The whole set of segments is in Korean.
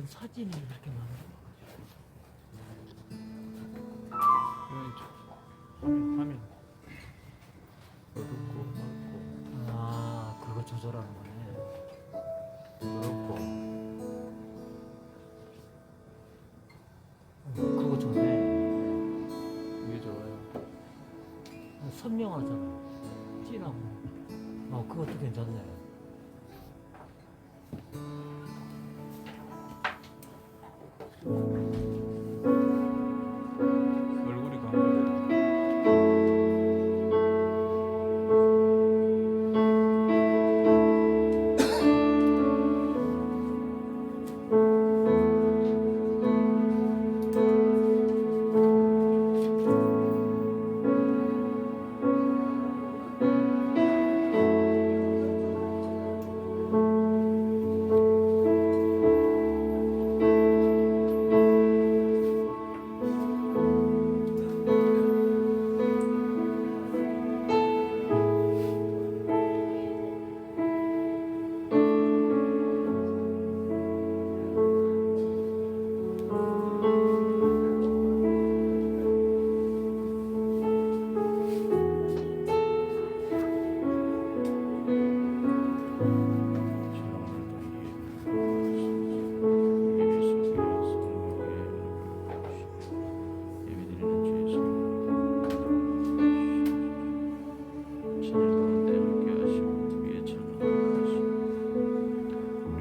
사진이 이렇게 많아. 화면 어둡고 맑고 아, 그거 조절하는 거네. 그렇고 그거 좋네. 이게 좋아요. 선명하잖아. 진하고. 그것도 괜찮네. 얼굴이 강조돼요.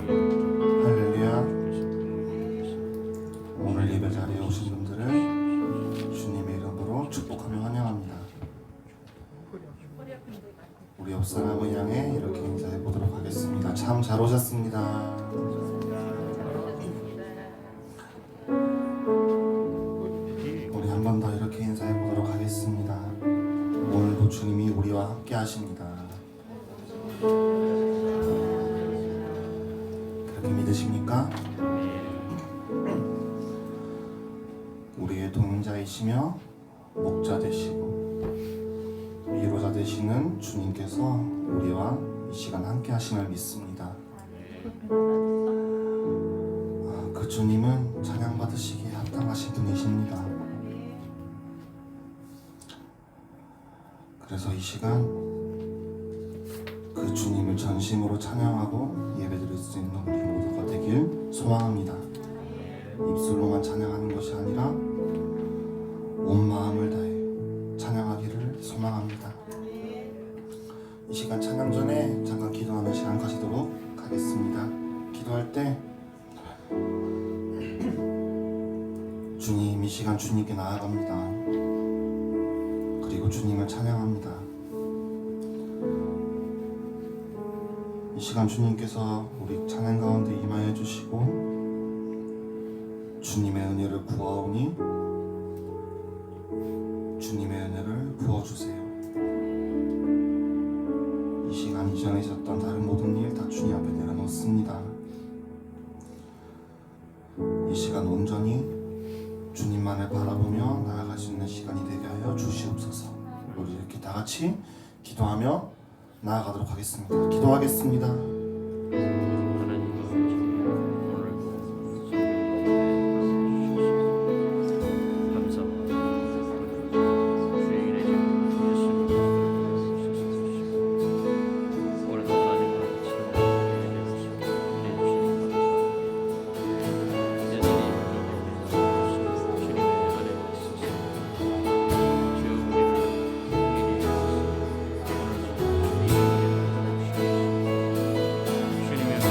할렐루야. 오늘 예배 자리에 오신 분들을 주님의 이름으로 축복하며 환영합니다. 우리 옆 사람을 향해 이렇게 인사해 보도록 하겠습니다. 참 잘 오셨습니다. 우리 한 번 더 이렇게 인사해 보도록 하겠습니다. 오늘도 주님이 우리와 함께 하십니다. 그렇게 믿으십니까? 우리의 동행자이시며 목자 되시고 위로자 되시는 주님께서 우리와 이 시간 함께 하심을 믿습니다. 그 주님은 찬양받으시기에 합당하신 분이십니다. 그래서 이 시간 그 주님을 전심으로 찬양하고 예배드릴 수 있는 우리 모두가 되길 소망합니다. 입술로만 찬양하는 것이 아니라 온 마음을 다해 찬양하기를 소망합니다. 이 시간 찬양 전에 잠깐 기도하는 시간 가지도록 하겠습니다. 기도할 때 주님, 이 시간 주님께 나아갑니다. 그리고 주님을 찬양합니다. 이 시간 주님께서 우리 찬양 가운데 임하여 주시고 주님의 은혜를 구하오니 주님의 은혜를 부어주세요. 이 시간 이전에 있었던 다른 모든 일 다 주님 앞에 내려놓습니다. 이 시간 온전히 주님만을 바라보며 나아갈 수 있는 시간이 되게 하여 주시옵소서. 우리 이렇게 다 같이 기도하며 나아가도록 하겠습니다. 기도하겠습니다. 주님의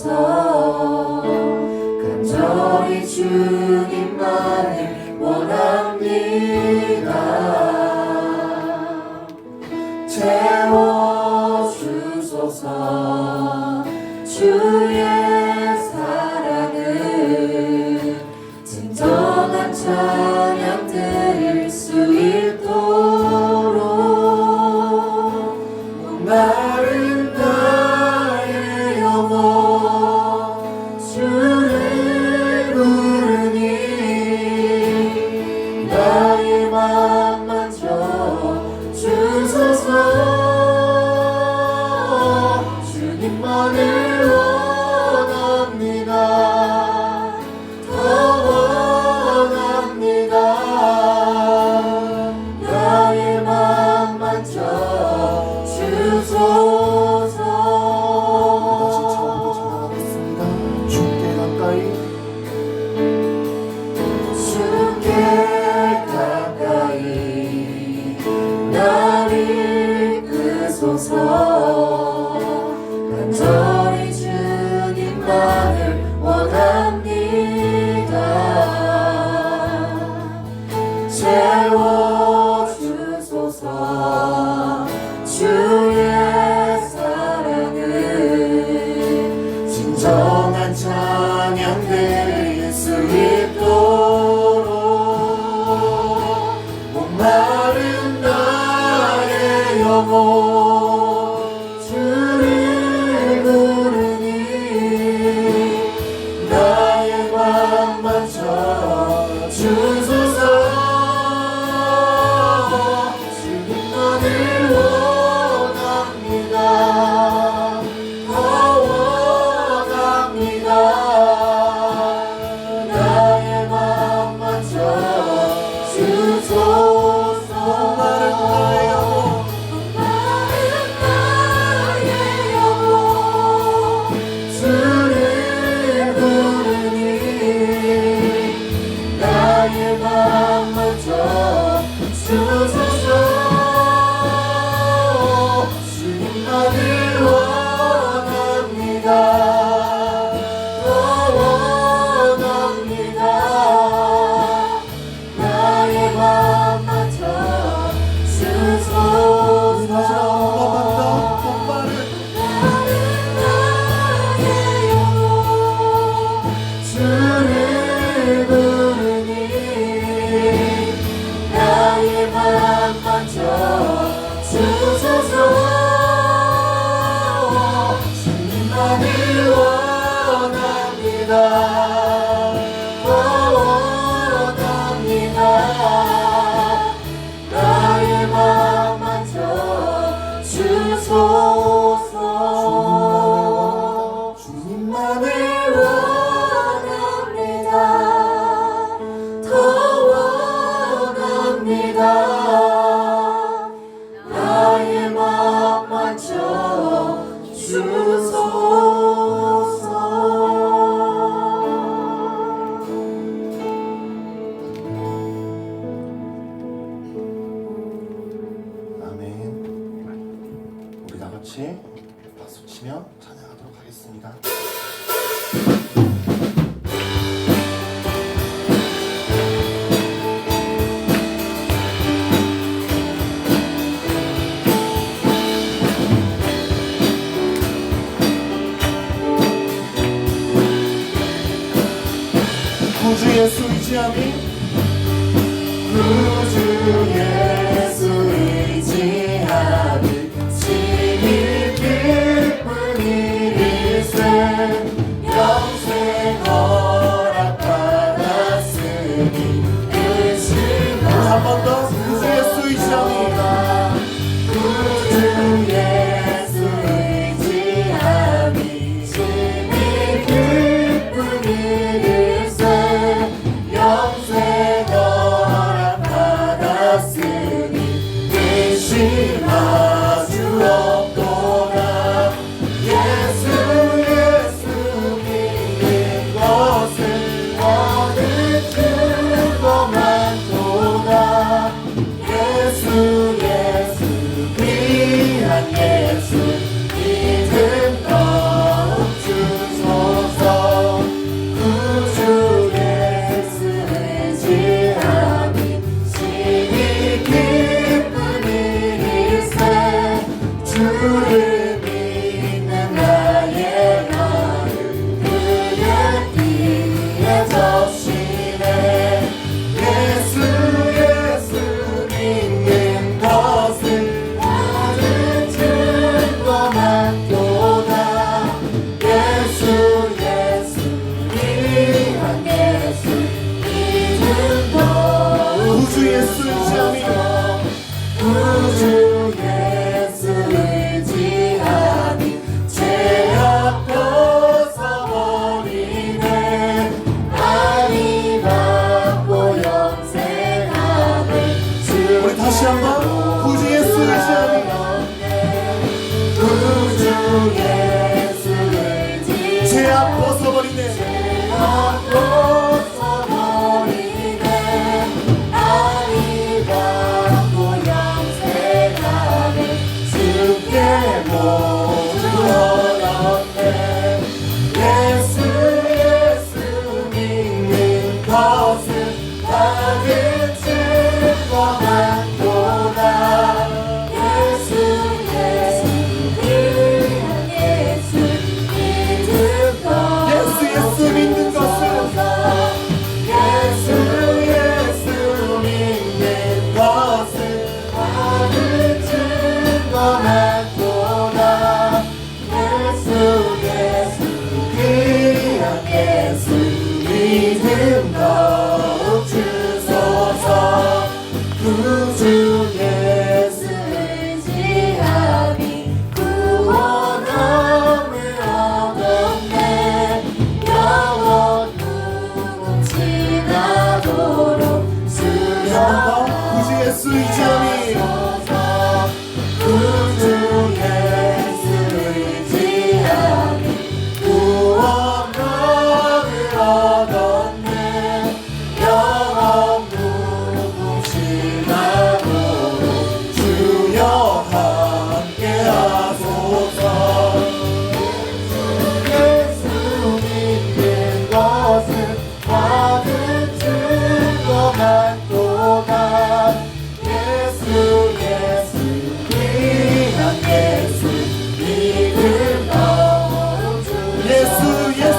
주소서. 간절히 주님만을 원합니다. 채워주소서. 주의 사랑을 진정한 찬양 드릴 수 있도록 목마른 나의 영혼 주를 부르니 나의 맘 만져 주소서. 주님만을 원합니다. 더 원합니다. 나의 맘 만져 주소서. 다시 처음으로 찬양하겠습니다. 주께 가까이 주께 가까이 나를 이끄소서. 간절히 주님만을 원합니다. 채워주소서. 주의 사랑을 진정한 찬양 드릴 수 있도록 목마른 나의 영혼 주를 부르니 나의 맘 만져 주소서. 주님만을 원합니다. 더 원합니다. 나의 맘 만져 주소서. 목마른 나의 영혼 주를 부르니 나의 맘 만져 주소서. 주님만을 원합니다. 더 원합니다. 나의 맘 만져 주소서. 나의 영혼 주를 부르니 나의 맘 만져 주소서. 주님만을 원합니다. 더 원합니다. 나의 맘 만져 주소서. 주님만을 원합니다. 더 원합니다. 나의 맘 만져 주소서. 아멘. 우리 다 같이 박수 치며 찬양하도록 하겠습니다. 구주 예수 의지함이 구주 예수 의지하니 심히 기쁜 일일세. 영생 허락받았으니 의심하라. 한 번 더 구주 예수 의지함이 구주 예수 의지하니 심히 기쁜 일일세. 영생 허락받았으니 죄악 벗어버리네. 죄악 벗어버리네. 아리 받고 영생하네. 주께 모두 얻었네. 예수 믿는 것은 다른 증거만도다. 예수 믿는 것은 예수 믿는 것은 다른 증거만도다. 예수 귀한 예수 믿음 더욱 주소서. 구주 예수 의지함이 구원함을 얻었네. 영원 무궁치나도록 구주 예수 의지함이 구주 예수 의지함이 구원함을 얻었네. 영원 무궁치나도록 주여 함께하소서. 예수 믿는 것은 받은 증거만도다. 예수 귀한 예수 믿음 더욱 주소서.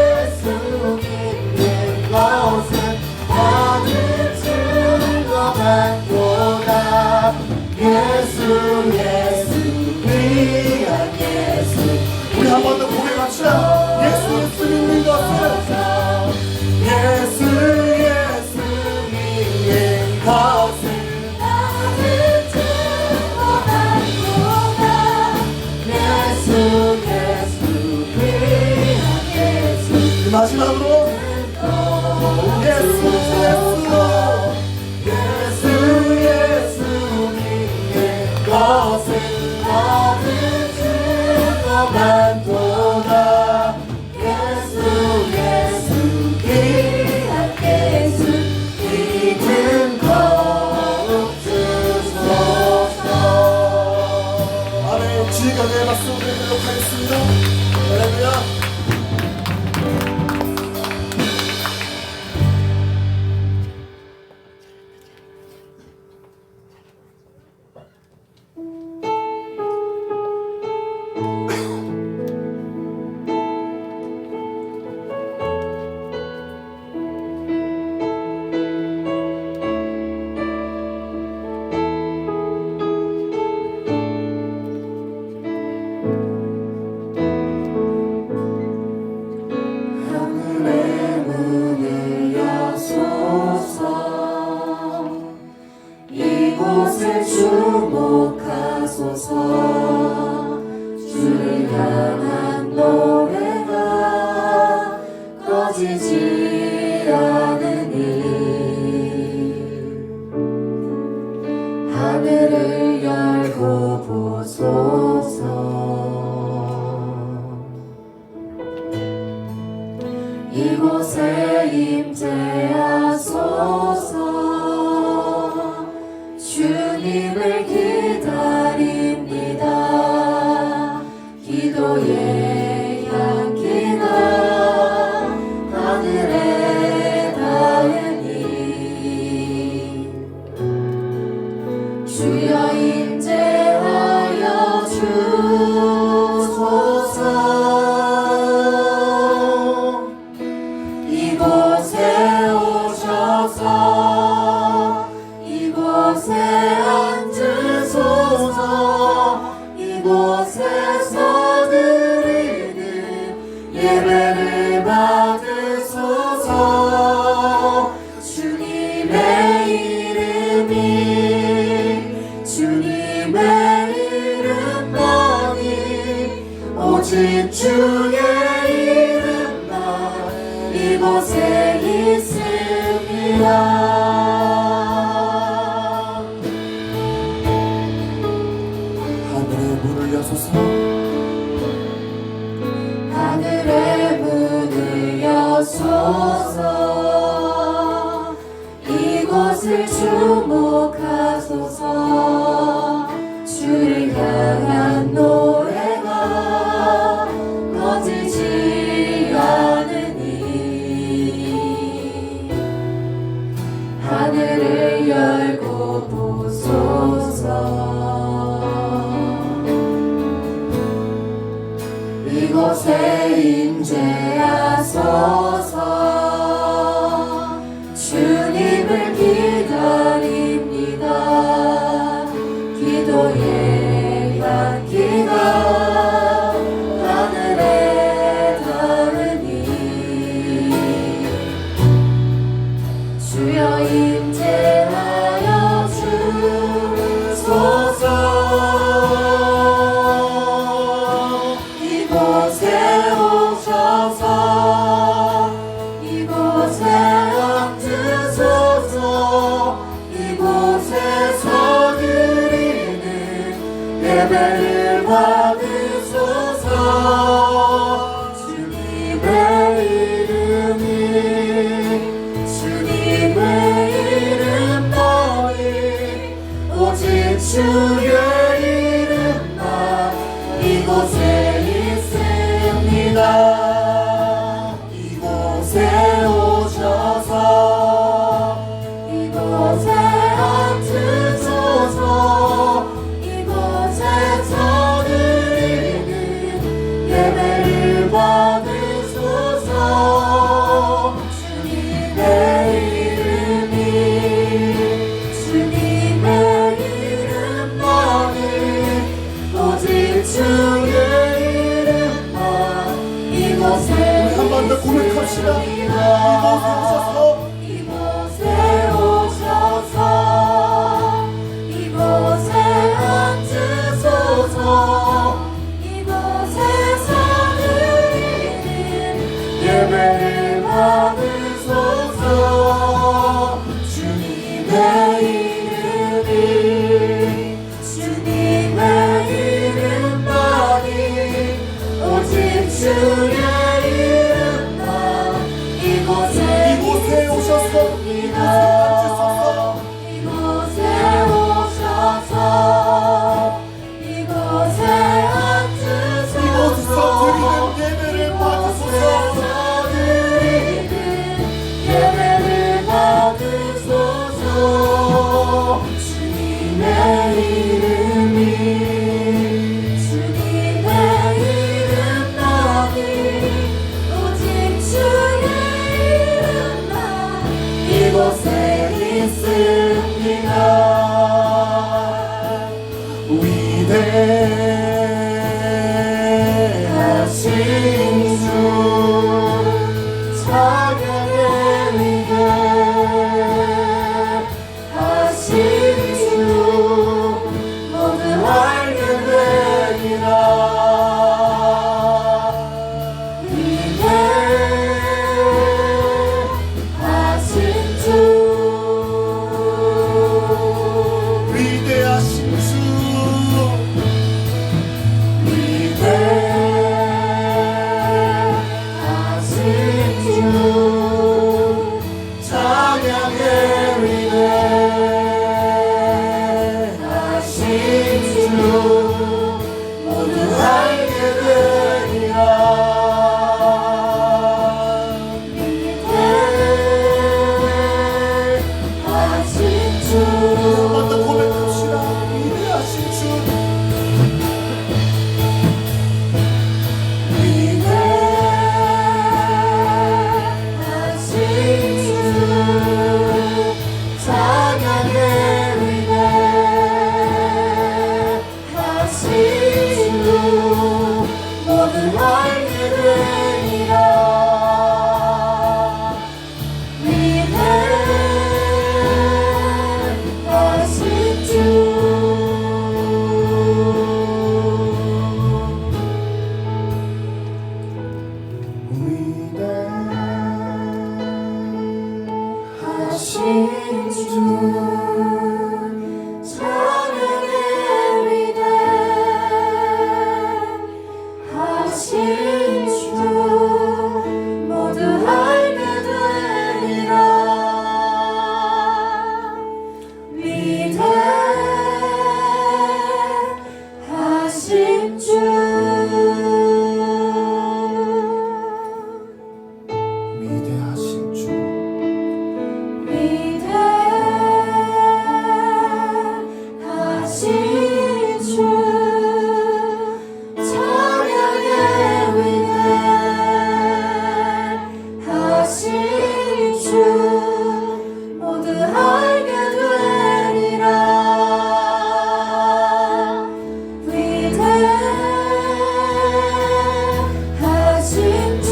예수 믿는 것은 받은 증거만도다. 예수 귀한 예수. 우리 한 번 더 고백합시다. 예수 믿는 것은 예수 믿는 것은 받은 증거만도다. 예수 귀한 예수. 마지막으로 예수 믿는 것은 받은 증거만도다. 예수 귀한 예수 믿음 더욱 주소서. 아멘. 지금의 박수 드리도록 하겠습니다. 할렐루야. 하늘의 문을 여소서. 이곳에 주목하소서. 주를 향한 노래가 꺼지지 않으니 하늘을 열고 보소서. 이곳에 임재하소서. 주님을 기다립니다. 기도의 향기가 하늘에 닿으니 주여 임재하여 주소서. 이곳에 오셔서 이곳에 앉으소서. 이곳에서 드리는 예배를 받으소서. 주님의 이름만이 오직 주의 이름만 이곳에 있습니다. 하늘의 문을 여소서. 하소서. 이곳을 주목하소서. 주를 향한 노래가 꺼지지 않으니 하늘을 열고 보소서. 이곳에 임재하소서. 주님을 기다립니다. 기도의 향기가 하늘에 닿으니 주여 임재하여 주소서. 이곳에 오셔서 이곳에 앉으소서. 이곳에서 드리는 예배를 받으소서. 주님의 이름이 주님의 이름만이 오직 주의 이름만 이곳에 있습니다. 이곳에 오셔서 이곳에 앉으소서. 이곳에서 드리는 예배를 받으소서. 주님의 이름이 주님의 이름만이 오직 주의 이름만 이곳에 한 번 더 고백합시다. 이곳에 오셔서 이곳에 앉으소서. 이곳에서 드리는 예배를 받으소서. 주님의 이름이 주님의 이름만이 오직 주의 이름만 이곳에 오셔서 이곳에 오셔서 이곳에 앉으소서. 예배를 이곳에서 드리는 예배를 받으소서. 주님의 이름이 주님의 이름만이 오직 주의 이름만 이곳에 있습니다. 위대하신 주 찬양의 위대하신 주 모두 알게 되리라. 위대하신 주 위대하신 주 위대하신 주 찬양의 위대하신 주 모두 알게 되리라. 위대하신 주 한번 더 고백합시다. 위대하신 주 위대하신 주 찬양의 위대하신 주 모두 알게 되리라. 위대하신 주 하신 주 찬양의 위대하신 주 위대하신 주 위대하신 주 위대하신 주 찬양의 위대하신 주 모두 알게 되리라 위대하신 주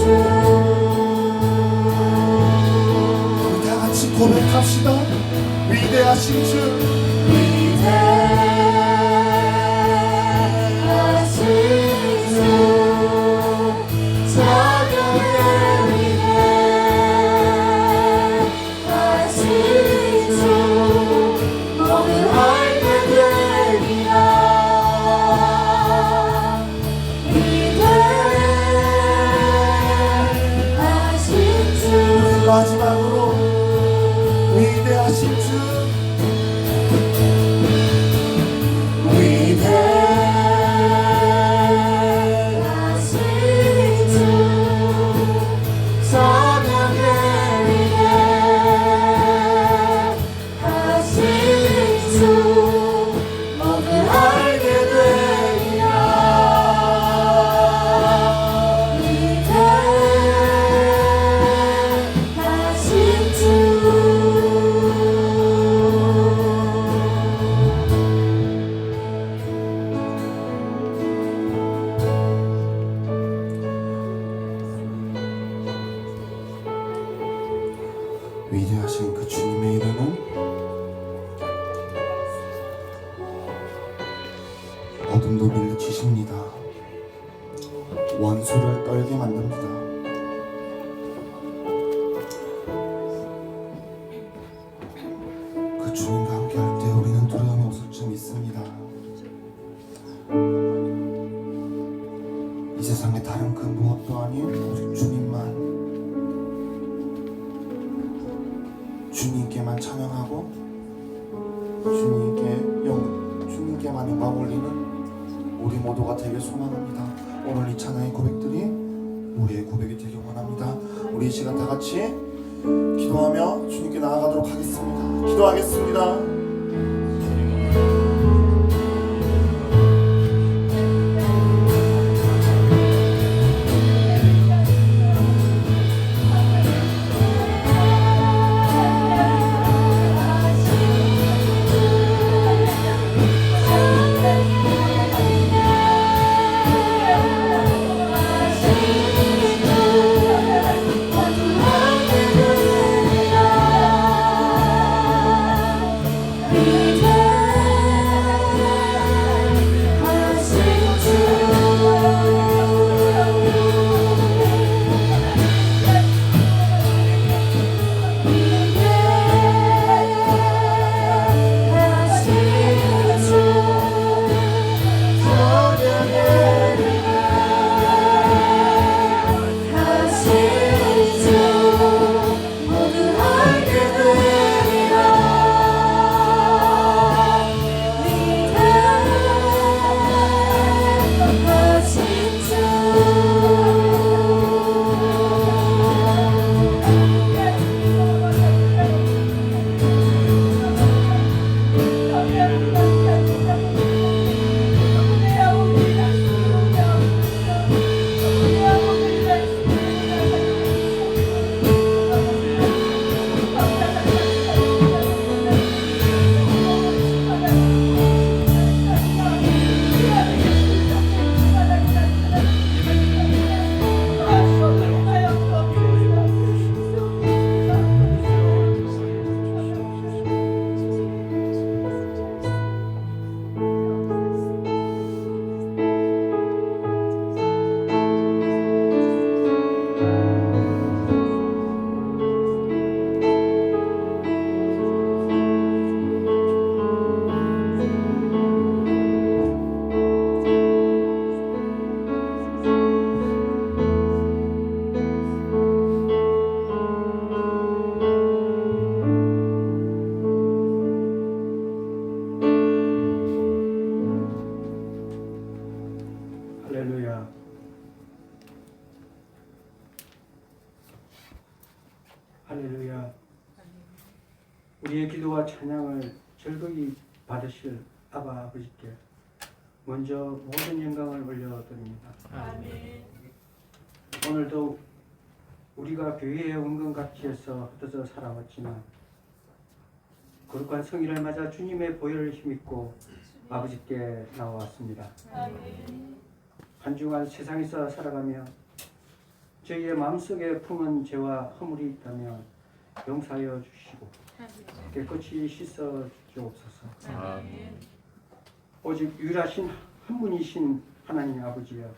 우리 다 같이 고백합시다. 위대하신 주 위대하신 주 찬양의 위대하신 주 모두 알게 되리라 위대하신 주 마지막으로 위대하신 주 위대하신 주 찬양의 위대하신 주 모두 알게 되리라 위대하신 주 위대하신 그 주님의 이름은 어둠도 물리치십니다. 원수를 떨게 만듭니다. 그 주님과 함께 할 때 우리는 두려움이 없을 줄 믿습니다. 이 세상에 다른 그 무엇도 아닌 오직 주님만, 주님께만 찬양하고 주님께만 영광 올리는 우리 모두가 되길 소망합니다. 오늘 이 찬양의 고백들이 우리의 고백이 되길 원합니다. 우리 이 시간 다 같이 기도하며 주님께 나아가도록 하겠습니다. 기도하겠습니다. 할렐루야. 할렐루야. 우리의 기도와 찬양을 즐거이 받으실 아바 아버지께 먼저 모든 영광을 올려드립니다. 오늘도 우리가 교회의 은근각지에서 흩어져 살아왔지만 거룩한 성일을 맞아 주님의 보혈을 힘입고 아버지께 나와왔습니다. 한 주간 세상에서 살아가며 저희의 마음속에 품은 죄와 허물이 있다면 용서하여 주시고 깨끗이 씻어 주옵소서. 오직 유일하신 한 분이신 하나님 아버지여,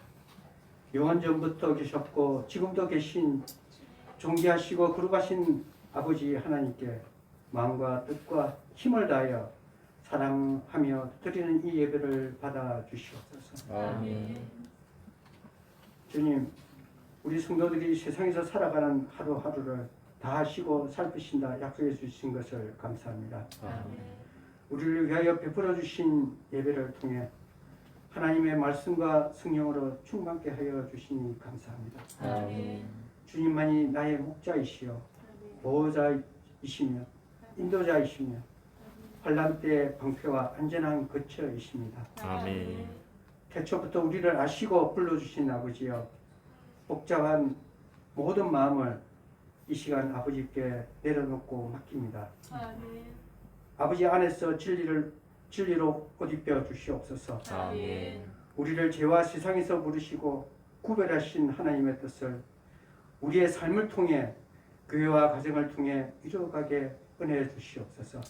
영원전부터 계셨고 지금도 계신 존귀하시고 거룩하신 아버지 하나님께 마음과 뜻과 힘을 다하여 사랑하며 드리는 이 예배를 받아 주시옵소서. 주님, 우리 성도들이 세상에서 살아가는 하루하루를 다 하시고 살피신다 약속해 주신 것을 감사합니다. 우리를 위하여 베풀어 주신 예배를 통해 하나님의 말씀과 성령으로 충만케 하여 주시니 감사합니다. 주님만이 나의 목자이시여 보호자이시며 인도자이시며 환난 때의 방패와 안전한 거처이십니다. 태초부터 우리를 아시고 불러주신 아버지여, 복잡한 모든 마음을 이 시간 아버지께 내려놓고 맡깁니다. 아버지 안에서 진리로 옷 입혀 주시옵소서. 우리를 죄와 세상에서 부르시고 구별하신 하나님의 뜻을 우리의 삶을 통해 교회와 가정을 통해 이루어가게 은혜해 주시옵소서.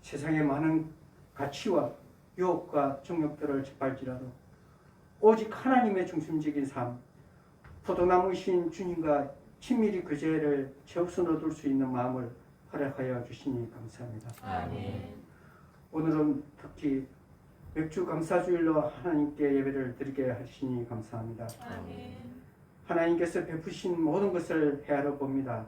세상의 많은 가치와 유혹과 정욕들을 짓밟지라도 오직 하나님의 중심적인 삶, 포도나무이신 주님과 친밀히 그 죄를 최우선으로 둘 수 있는 마음을 허락하여 주시니 감사합니다. 오늘은 특히 맥주 감사주일로 하나님께 예배를 드리게 하시니 감사합니다. 하나님께서 베푸신 모든 것을 헤아려 봅니다.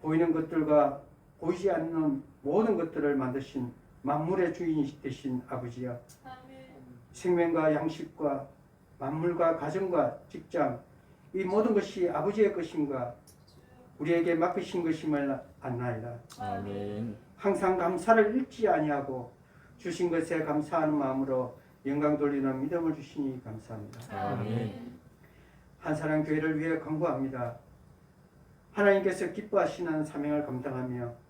보이는 것들과 보이지 않는 모든 것들을 만드신 만물의 주인이 되신 아버지여, 생명과 양식과 만물과 가정과 직장, 이 모든 것이 아버지의 것인가 우리에게 맡기신 것임을 안나이다. 항상 감사를 잃지 아니하고 주신 것에 감사하는 마음으로 영광 돌리는 믿음을 주시니 감사합니다. 한사람 교회를 위해 간구합니다. 하나님께서 기뻐하시는 사명을 감당하며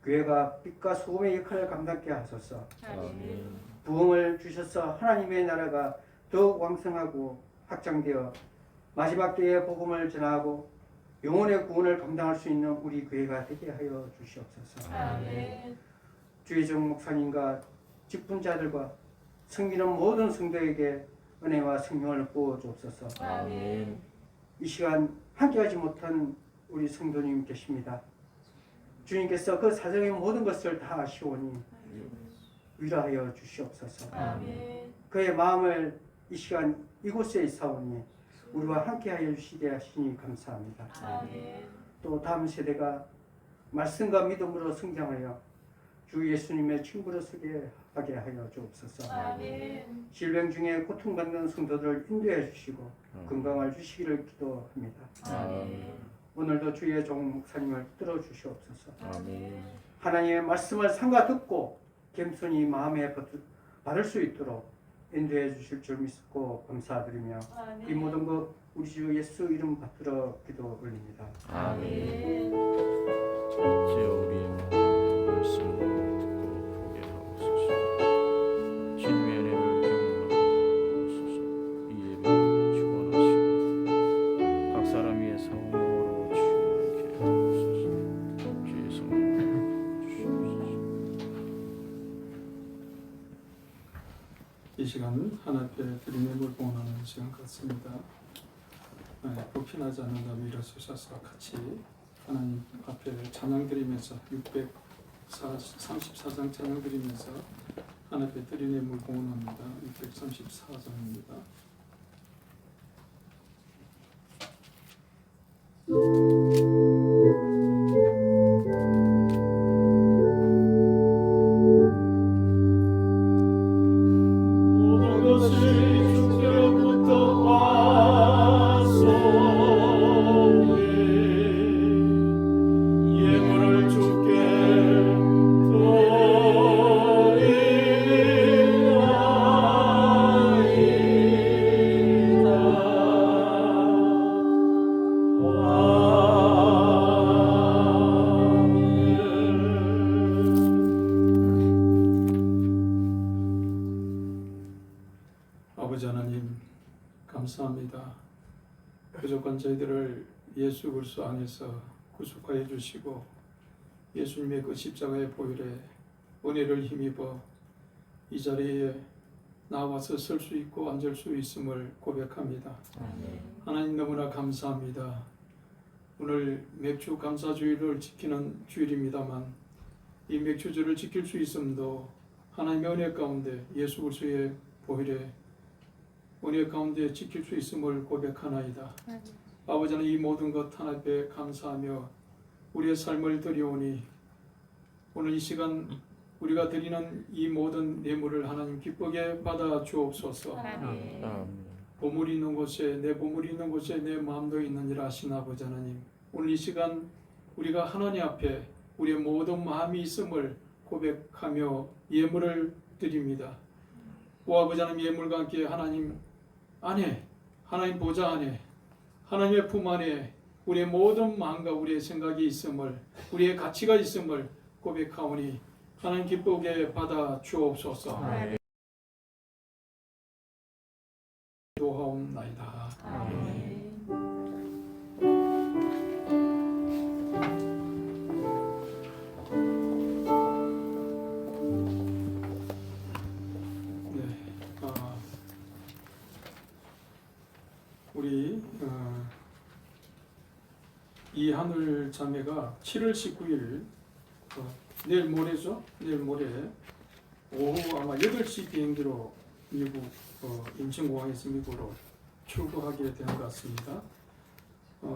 교회가 빛과 소금의 역할을 감당케 하소서. 부흥을 주셔서 하나님의 나라가 더욱 왕성하고 확장되어 마지막 때에 복음을 전하고 영혼의 구원을 감당할 수 있는 우리 교회가 되게 하여 주시옵소서. 주의정 목사님과 직분자들과 섬기는 모든 성도에게 은혜와 생명을 부어 주옵소서. 이 시간 함께하지 못한 우리 성도님 계십니다. 주님께서 그 사정의 모든 것을 다 아시오니 위로하여 주시옵소서. 그의 마음을 이 시간 이곳에 있사오니 우리와 함께하여 주시게 하시니 감사합니다. 또 다음 세대가 말씀과 믿음으로 성장하여 주 예수님의 친구로 서게 하게 하여 주옵소서. 질병 중에 고통받는 성도들을 인도해 주시고 건강을 주시기를 기도합니다. 오늘도 주의 종 목사님을 붙들어 주시옵소서. 하나님의 말씀을 삼가 듣고 겸손히 마음에 받을 수 있도록 인도해 주실 줄 믿고 감사드리며 이 모든 것 우리 주 예수 이름 받들어 기도 올립니다. 주여 우리의 말씀을 듣고 보게 하옵소서. 주님의 은혜를 경험하옵소서. 이 예배를 축원하시고 각 사람 위에 성령으로 충만케 하옵소서. 주의 성령 주시옵소서. 이 시간은 하나님께 드림을 봉헌하는 시간 같습니다. 불편하지 않은 다음에 일어서셔서 같이 하나님 앞에 찬양드리면서 634장 찬양드리면서 하나님께 드림을 봉헌합니다. 634장입니다. 모든 것을 아버지 하나님 감사합니다. 부족한 저희들을 예수 그리스도 안에서 구속하여 주시고 예수님의 그 십자가의 보혈에 은혜를 힘입어 이 자리에 나와서 설 수 있고 앉을 수 있음을 고백합니다. 하나님 너무나 감사합니다. 오늘 맥주 감사주일을 지키는 주일입니다만 이 맥주주를 지킬 수 있음도 하나님의 은혜 가운데 예수 그리스도의 보혈에 은혜 가운데 지킬 수 있음을 고백하나이다. 아버지 하나님 이 모든 것 하나님께 감사하며 우리의 삶을 드리오니 오늘 이 시간 우리가 드리는 이 모든 예물을 하나님 기쁘게 받아 주옵소서. 보물이 있는 곳에 내 보물이 있는 곳에 내 마음도 있느니라 하신 아버지 하나님, 오늘 이 시간 우리가 하나님 앞에 우리의 모든 마음이 있음을 고백하며 예물을 드립니다. 오 아버지 하나님, 예물과 함께 하나님 안에, 하나님 보좌 안에, 하나님의 품 안에 우리의 모든 마음과 우리의 생각이 있음을, 우리의 가치가 있음을 고백하오니 하나님 기쁘게 받아 주옵소서. 기도하옵나이다. 우리 이하늘 자매가 7월 19일 내일 모레죠? 내일 모레 오후 아마 8시 비행기로 미국 인천공항에서 미국으로 출국하게 된 것 같습니다.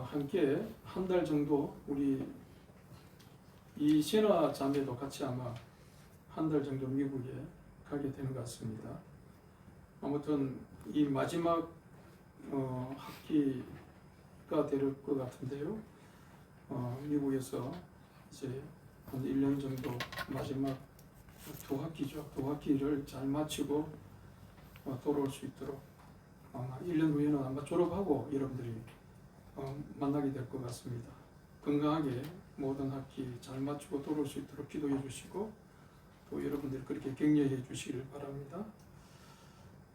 함께 한 달 정도 우리 이 세나 자매도 같이 아마 한 달 정도 미국에 가게 되는 것 같습니다. 아무튼 이 마지막 학기가 될 것 같은데요. 미국에서 이제 한 1년 정도 마지막 두 학기를 잘 마치고 돌아올 수 있도록 아마 1년 후에는 아마 졸업하고 여러분들이 만나게 될 것 같습니다. 건강하게 모든 학기 잘 마치고 돌아올 수 있도록 기도해 주시고 또 여러분들이 그렇게 격려해 주시길 바랍니다.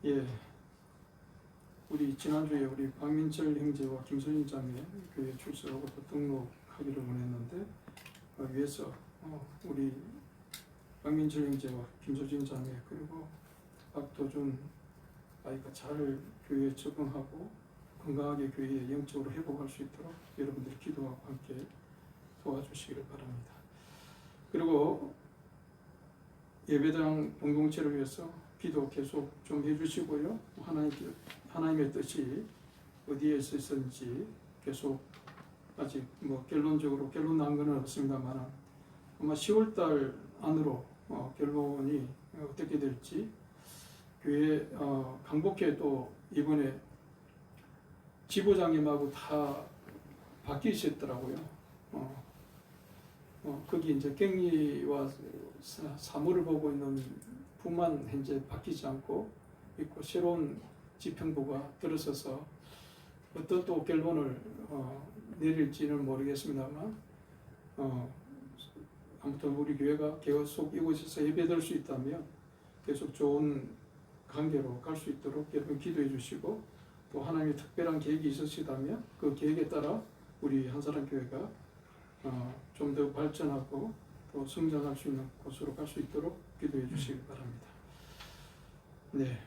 예, 우리 지난주에 우리 박민철 형제와 김소진 자매 교회 출석하고 또 등록하기를 원했는데 위해서 우리 박민철 형제와 김소진 자매 그리고 박도준 아이가 잘 교회에 적응하고 건강하게 교회에 영적으로 회복할 수 있도록 여러분들이 기도하고 함께 도와주시기를 바랍니다. 그리고 예배당 공동체를 위해서 기도 계속 좀 해주시고요. 하나님의 뜻이 어디에서 있었는지 계속 아직 결론적으로 결론 난 건 없습니다만 아마 10월달 안으로 결론이 어떻게 될지 교회 강복회 또 이번에 지부장님하고 다 바뀌셨더라고요. 거기 이제 격리와 사무를 보고 있는 부만 현재 바뀌지 않고 있고 새로운 지평부가 들어서서 어떤 또 결론을 내릴지는 모르겠습니다만 아무튼 우리 교회가 계속 이곳에서 예배드릴 수 있다면 계속 좋은 관계로 갈 수 있도록 여러분 기도해 주시고 또 하나님의 특별한 계획이 있으시다면 그 계획에 따라 우리 한사람교회가 좀 더 발전하고 또 성장할 수 있는 곳으로 갈 수 있도록 기도해 주시기 바랍니다. 네,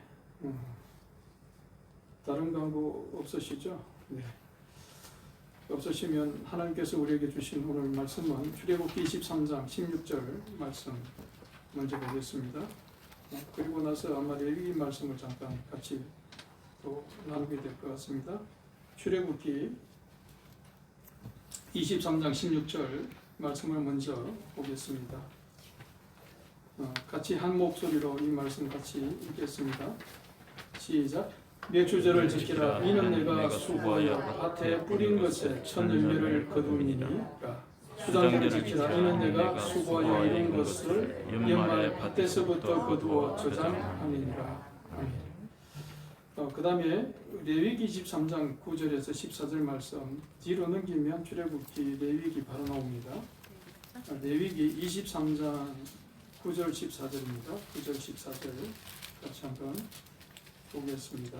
다른 광고 없으시죠? 네. 없으시면 하나님께서 우리에게 주신 오늘 말씀은 출애굽기 23장 16절 말씀 먼저 보겠습니다. 그리고 나서 아마 레위기 말씀을 잠깐 같이 또 나누게 될 것 같습니다. 출애굽기 23장 16절 말씀을 먼저 보겠습니다. 같이 한 목소리로 이 말씀 같이 읽겠습니다. 시작. 맥주절을 지키라. 이는 내가 수고하여 밭에 뿌린 것에 첫 열매를 거두니까. 수장절을 지키라. 이는 내가 수고하여 이룬 것을 연말 밭에서부터 거두어 저장하니라. 그 다음에 레위기 23장 9절에서 14절 말씀 뒤로 넘기면 출애굽기 레위기 바로 나옵니다. 레위기 23장 9절 14절입니다. 9절 14절 같이 한번 보겠습니다.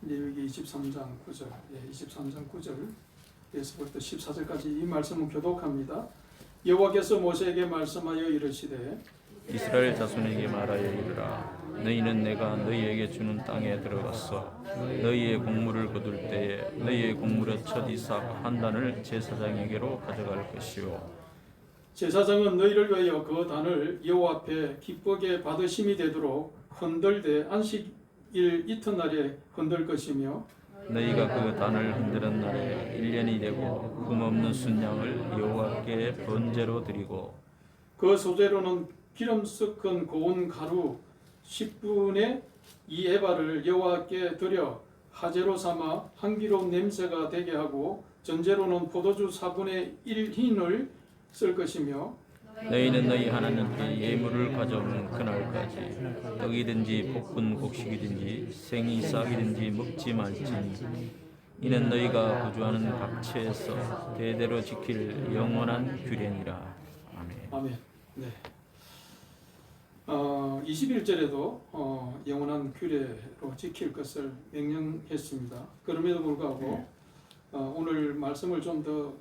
레위기 23장 9절, 23장 9절에서부터 14절까지 이 말씀은 교독합니다. 여호와께서 모세에게 말씀하여 이르시되 이스라엘 자손에게 말하여 이르라. 너희는 내가 너희에게 주는 땅에 들어가서 너희의 곡물을 거둘 때에 너희의 곡물의 첫 이삭 한 단을 제사장에게로 가져갈 것이요 제사장은 너희를 위하여 그 단을 여호와 앞에 기쁘게 받으심이 되도록 흔들되 안식일 이튿날에 흔들 것이며 너희가 그 단을 흔드는 날에 1년이 되고 흠없는 순양을 여호와께 번제로 드리고 그 소재로는 기름 섞은 고운 가루 10분의 2에바를 여호와께 드려 화제로 삼아 향기로운 냄새가 되게 하고 전제로는 포도주 4분의 1 흰을 쓸 것이며 너희는 너희 하나님께 예물을 가져오는 그날까지 떡이든지 볶은 곡식이든지 생이 싹이든지 먹지 말지니 이는 너희가 거주하는 각처에서 대대로 지킬 영원한 규례니라. 아멘. 아멘. 네. 21절에도 영원한 규례로 지킬 것을 명령했습니다. 그럼에도 불구하고 오늘 말씀을 좀 더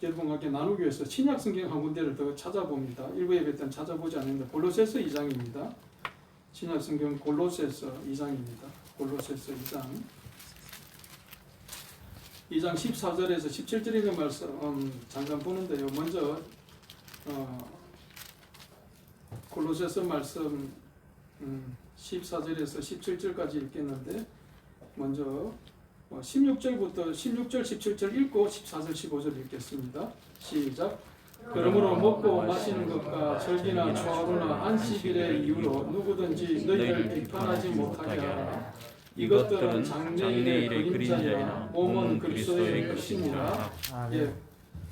여러분과 함께 나누기 위해서 신약 성경 한 군데를 더 찾아봅니다. 일부 예배 때는 찾아보지 않는데 골로새서 2장입니다. 신약 성경 골로새서 2장입니다. 골로새서 2장 14절에서 17절에 있는 말씀 잠깐 보는데요. 먼저 골로새서 말씀 14절에서 17절까지 읽겠는데 먼저 16절, 17절 읽고 14절, 15절 읽겠습니다. 시작. 그러므로 먹고 마시는 것과 절기나 초하루나 안식일의 이유로 누구든지 너희를 비판하지 못하게 하라. 이것들은 장래일의 그림자이나 몸은 그리스도의 것이니라. 예.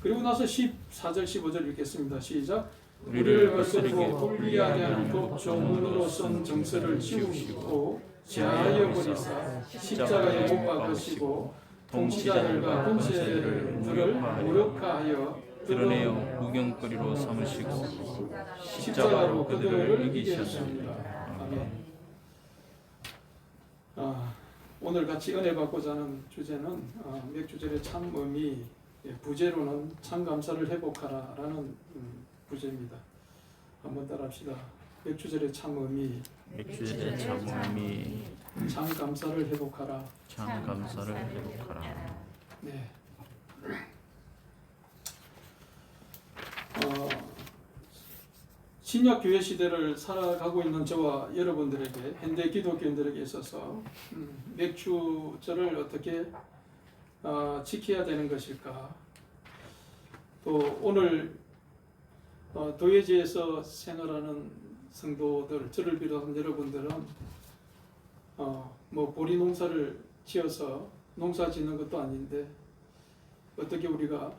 그리고 나서 14절, 15절 읽겠습니다. 시작. 우리를 거스르고 불리하게 하는 법조문으로 쓴 정서를 지우시고 제하여 버리사 십자가에 못 박으시고 통치자들과 군세를 무력화하여 드러내어 구경거리로 삼으시고 십자가로 그들을 이기셨습니다. 아멘. 오늘 같이 은혜 받고자 하는 주제는 맥주절의 참 의미, 부제로는 참 감사를 회복하라라는 부제입니다. 한번 따라합시다. 맥주절의 참 의미, 맥주의 참 의미, 참 감사를 회복하라. 참 감사를 회복하라. 네. 신약 교회 시대를 살아가고 있는 저와 여러분들에게 현대 기독교인들에게 있어서 맥주절을 어떻게 지켜야 되는 것일까? 또 오늘 도예지에서 생활하는 성도들, 저를 비롯한 여러분들은 뭐 보리 농사를 지어서 농사 짓는 것도 아닌데 어떻게 우리가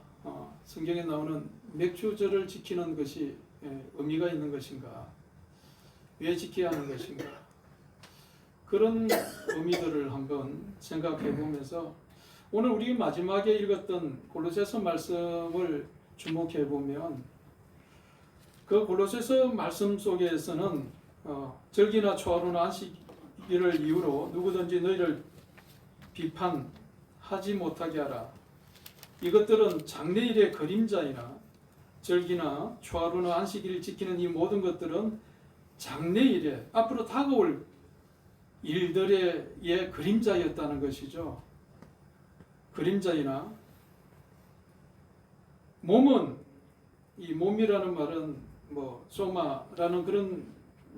성경에 나오는 맥주절을 지키는 것이 의미가 있는 것인가? 왜 지켜야 하는 것인가? 그런 의미들을 한번 생각해 보면서 오늘 우리 마지막에 읽었던 골로새서 말씀을 주목해 보면 그 골로새서 말씀 속에서는 절기나 초하루나 안식일을 이유로 누구든지 너희를 비판하지 못하게 하라. 이것들은 장래일의 그림자이나 절기나 초하루나 안식일을 지키는 이 모든 것들은 장래일에 앞으로 다가올 일들의 그림자였다는 것이죠. 그림자이나 몸은 이 몸이라는 말은 뭐 소마라는 그런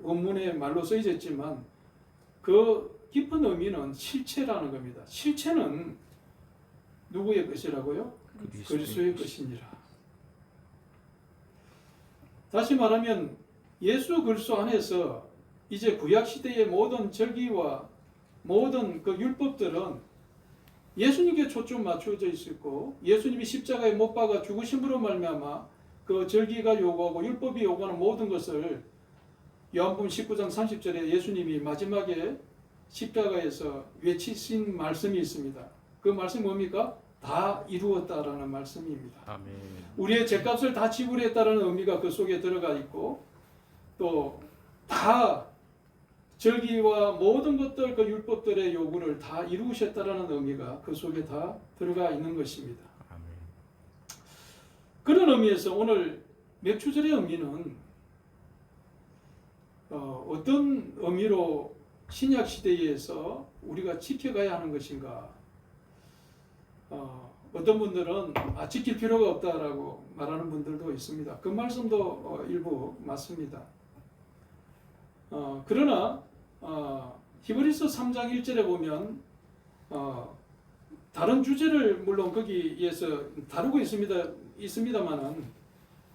원문의 말로 쓰여졌지만 그 깊은 의미는 실체라는 겁니다. 실체는 누구의 것이라고요? 그리스도의 것이니라. 다시 말하면 예수 그리스도 안에서 이제 구약 시대의 모든 절기와 모든 그 율법들은 예수님께 초점 맞춰져 있었고 예수님이 십자가에 못 박아 죽으심으로 말미암아 그 절기가 요구하고 율법이 요구하는 모든 것을 요한복음 19장 30절에 예수님이 마지막에 십자가에서 외치신 말씀이 있습니다. 그 말씀이 뭡니까? 다 이루었다라는 말씀입니다. 아멘. 우리의 죄값을 다 지불했다는 의미가 그 속에 들어가 있고 또 다 절기와 모든 것들 그 율법들의 요구를 다 이루셨다라는 의미가 그 속에 다 들어가 있는 것입니다. 아멘. 그런 의미에서 오늘 맥주절의 의미는 어떤 의미로 신약 시대에서 우리가 지켜가야 하는 것인가? 어떤 분들은 지킬 필요가 없다라고 말하는 분들도 있습니다. 그 말씀도 일부 맞습니다. 그러나 히브리서 3장 1절에 보면 다른 주제를 물론 거기에서 다루고 있습니다만은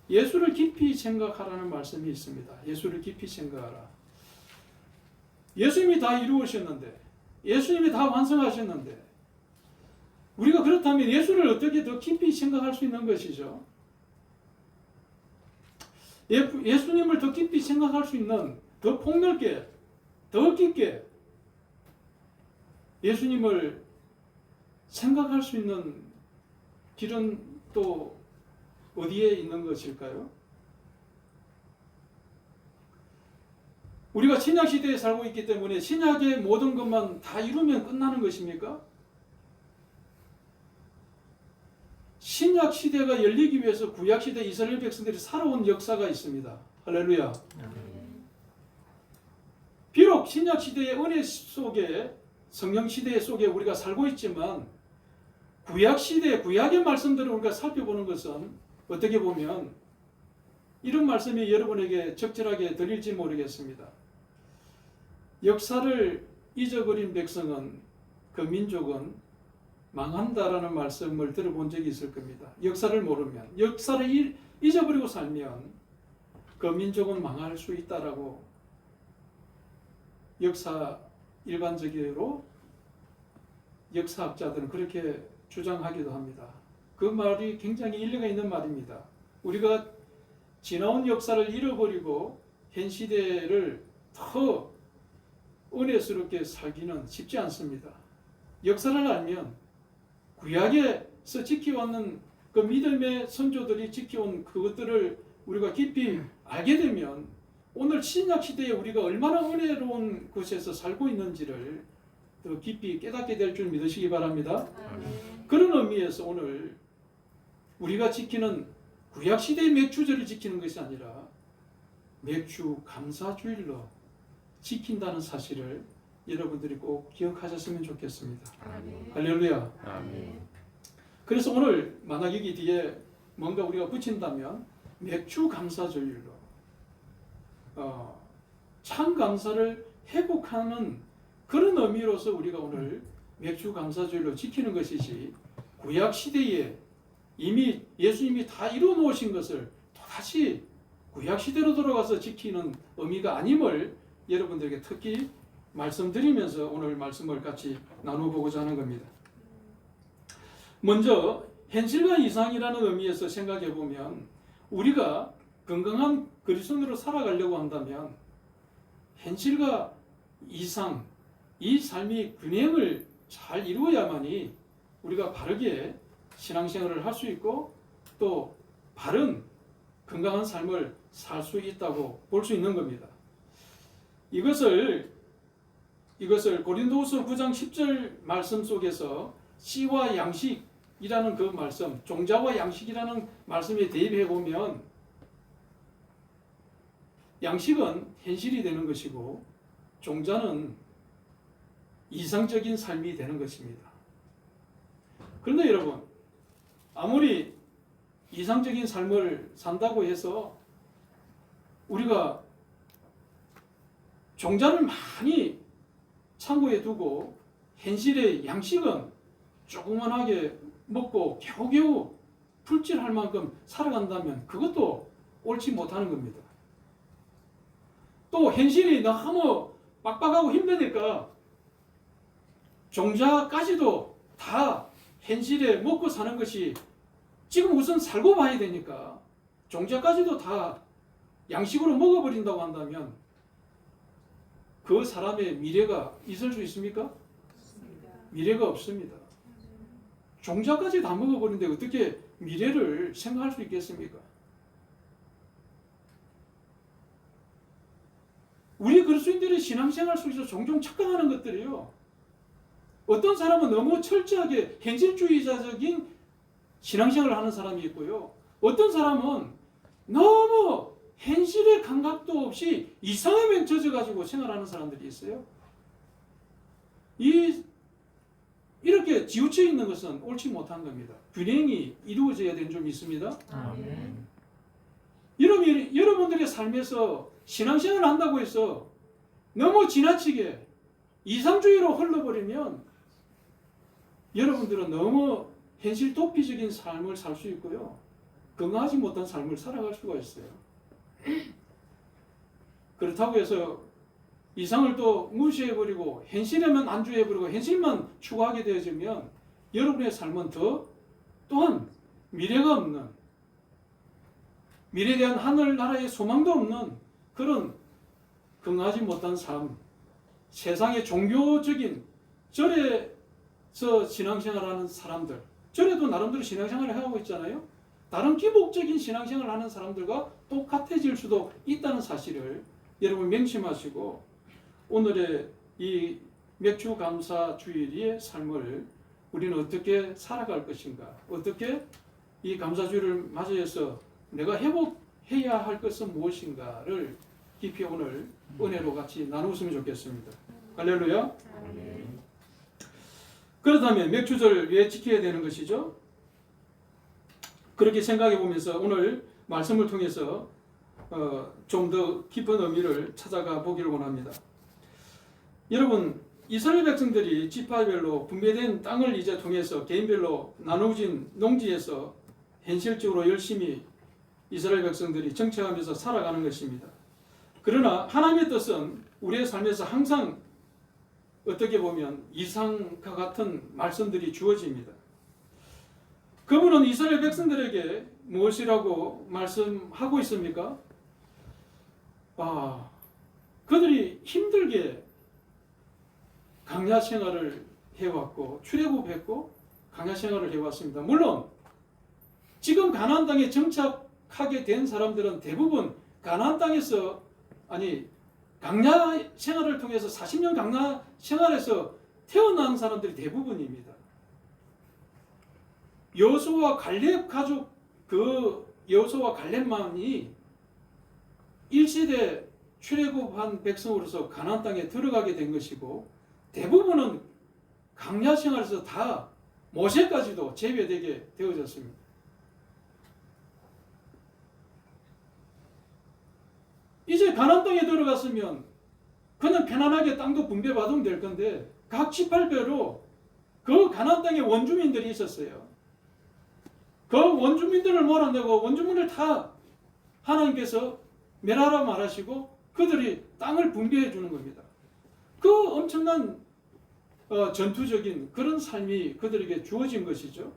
예수를 깊이 생각하라는 말씀이 있습니다. 예수를 깊이 생각하라. 예수님이 다 이루으셨는데, 예수님이 다 완성하셨는데, 우리가 그렇다면 예수를 어떻게 더 깊이 생각할 수 있는 것이죠? 예수님을 더 깊이 생각할 수 있는, 더 폭넓게, 더 깊게 예수님을 생각할 수 있는 길은 또 어디에 있는 것일까요? 우리가 신약 시대에 살고 있기 때문에 신약의 모든 것만 다 이루면 끝나는 것입니까? 신약 시대가 열리기 위해서 구약 시대 이스라엘 백성들이 살아온 역사가 있습니다. 할렐루야. 비록 신약 시대의 은혜 속에, 성령 시대 속에 우리가 살고 있지만 구약 시대, 구약의 말씀들을 우리가 살펴보는 것은 어떻게 보면 이런 말씀이 여러분에게 적절하게 들릴지 모르겠습니다. 역사를 잊어버린 백성은, 그 민족은 망한다라는 말씀을 들어본 적이 있을 겁니다. 역사를 모르면, 역사를 잊어버리고 살면 그 민족은 망할 수 있다라고 일반적으로 역사학자들은 그렇게 주장하기도 합니다. 그 말이 굉장히 일리가 있는 말입니다. 우리가 지나온 역사를 잃어버리고 현 시대를 더 은혜스럽게 살기는 쉽지 않습니다. 역사를 알면 구약에서 지켜왔는 그 믿음의 선조들이 지켜온 그것들을 우리가 깊이 알게 되면 오늘 신약 시대에 우리가 얼마나 은혜로운 곳에서 살고 있는지를 더 깊이 깨닫게 될 줄 믿으시기 바랍니다. 그런 의미에서 오늘 우리가 지키는 구약 시대의 맥주절을 지키는 것이 아니라 맥주 감사주일로 지킨다는 사실을 여러분들이 꼭 기억하셨으면 좋겠습니다. 아멘. 할렐루야. 아멘. 그래서 오늘 만약 여기 뒤에 뭔가 우리가 붙인다면 맥주 감사주일로 참 감사를 회복하는 그런 의미로서 우리가 오늘 맥주 감사주일로 지키는 것이지, 구약 시대에 이미 예수님이 다 이루어 놓으신 것을 또다시 구약 시대로 돌아가서 지키는 의미가 아님을 여러분들에게 특히 말씀드리면서 오늘 말씀을 같이 나눠보고자 하는 겁니다. 먼저 현실과 이상이라는 의미에서 생각해 보면 우리가 건강한 그리스도인으로 살아가려고 한다면 현실과 이상, 이 삶이 균형을 잘 이루어야만이 우리가 바르게 신앙생활을 할 수 있고 또 바른 건강한 삶을 살 수 있다고 볼 수 있는 겁니다. 이것을 고린도후서 9장 10절 말씀 속에서 씨와 양식이라는 그 말씀, 종자와 양식이라는 말씀에 대입해 보면 양식은 현실이 되는 것이고 종자는 이상적인 삶이 되는 것입니다. 그런데 여러분, 아무리 이상적인 삶을 산다고 해서 우리가 종자를 많이 창고에 두고 현실의 양식은 조그만하게 먹고 겨우겨우 풀칠할 만큼 살아간다면 그것도 옳지 못하는 겁니다. 또 현실이 너무 빡빡하고 힘드니까 종자까지도 다 현실에 먹고 사는 것이 지금 우선 살고 봐야 되니까 종자까지도 다 양식으로 먹어버린다고 한다면 그 사람의 미래가 있을 수 있습니까? 미래가 없습니다. 종자까지 다 먹어버리는데 어떻게 미래를 생각할 수 있겠습니까? 우리 그리스도인들의 신앙생활 속에서 종종 착각하는 것들이요. 어떤 사람은 너무 철저하게 현실주의자적인 신앙생활을 하는 사람이 있고요. 어떤 사람은 너무 현실의 감각도 없이 이상함에 젖어가지고 생활하는 사람들이 있어요. 이렇게 지우쳐 있는 것은 옳지 못한 겁니다. 균형이 이루어져야 되는 점이 있습니다. 여러분들의 삶에서 신앙생활을 한다고 해서 너무 지나치게 이상주의로 흘러버리면 여러분들은 너무 현실 도피적인 삶을 살 수 있고요. 건강하지 못한 삶을 살아갈 수가 있어요. 그렇다고 해서 이상을 또 무시해버리고 현실에만 안주해버리고 현실만 추구하게 되어지면 여러분의 삶은 또한 미래가 없는, 미래에 대한 하늘나라의 소망도 없는 그런 건강하지 못한 삶, 세상의 종교적인 절에서 신앙생활하는 사람들, 절에도 나름대로 신앙생활을 하고 있잖아요. 다른 기복적인 신앙생활을 하는 사람들과 똑같아질 수도 있다는 사실을 여러분 명심하시고 오늘의 이 맥주 감사 주일의 삶을 우리는 어떻게 살아갈 것인가, 어떻게 이 감사주일을 맞이해서 내가 회복해야 할 것은 무엇인가를 깊이 오늘 은혜로 같이 나누었으면 좋겠습니다. 할렐루야. 그렇다면 맥주절 왜 지켜야 되는 것이죠? 그렇게 생각해 보면서 오늘 말씀을 통해서 좀 더 깊은 의미를 찾아가 보기를 원합니다. 여러분, 이스라엘 백성들이 지파별로 분배된 땅을 이제 통해서 개인별로 나누어진 농지에서 현실적으로 열심히 이스라엘 백성들이 정착하면서 살아가는 것입니다. 그러나 하나님의 뜻은 우리의 삶에서 항상 어떻게 보면 이상과 같은 말씀들이 주어집니다. 그분은 이스라엘 백성들에게 무엇이라고 말씀하고 있습니까? 그들이 힘들게 강야 생활을 해왔고 출애굽했고 강야 생활을 해왔습니다. 물론 지금 가나안 땅에 정착하게 된 사람들은 대부분 가나안 땅에서 강야 생활을 통해서 40년 강야 생활에서 태어난 사람들이 대부분입니다. 여호수아와 갈렙 가족, 그 여호수아와 갈렙만이 1세대 출애굽한 백성으로서 가나안 땅에 들어가게 된 것이고 대부분은 강야 생활에서 다 모세까지도 제외되게 되어졌습니다. 이제 가나안 땅에 들어갔으면 그냥 편안하게 땅도 분배받으면 될 건데 각 지파별로 그 가나안 땅에 원주민들이 있었어요. 그 원주민들을 몰아내고 원주민을 다 하나님께서 멸하라 말하시고 그들이 땅을 분배해 주는 겁니다. 그 엄청난 전투적인 그런 삶이 그들에게 주어진 것이죠.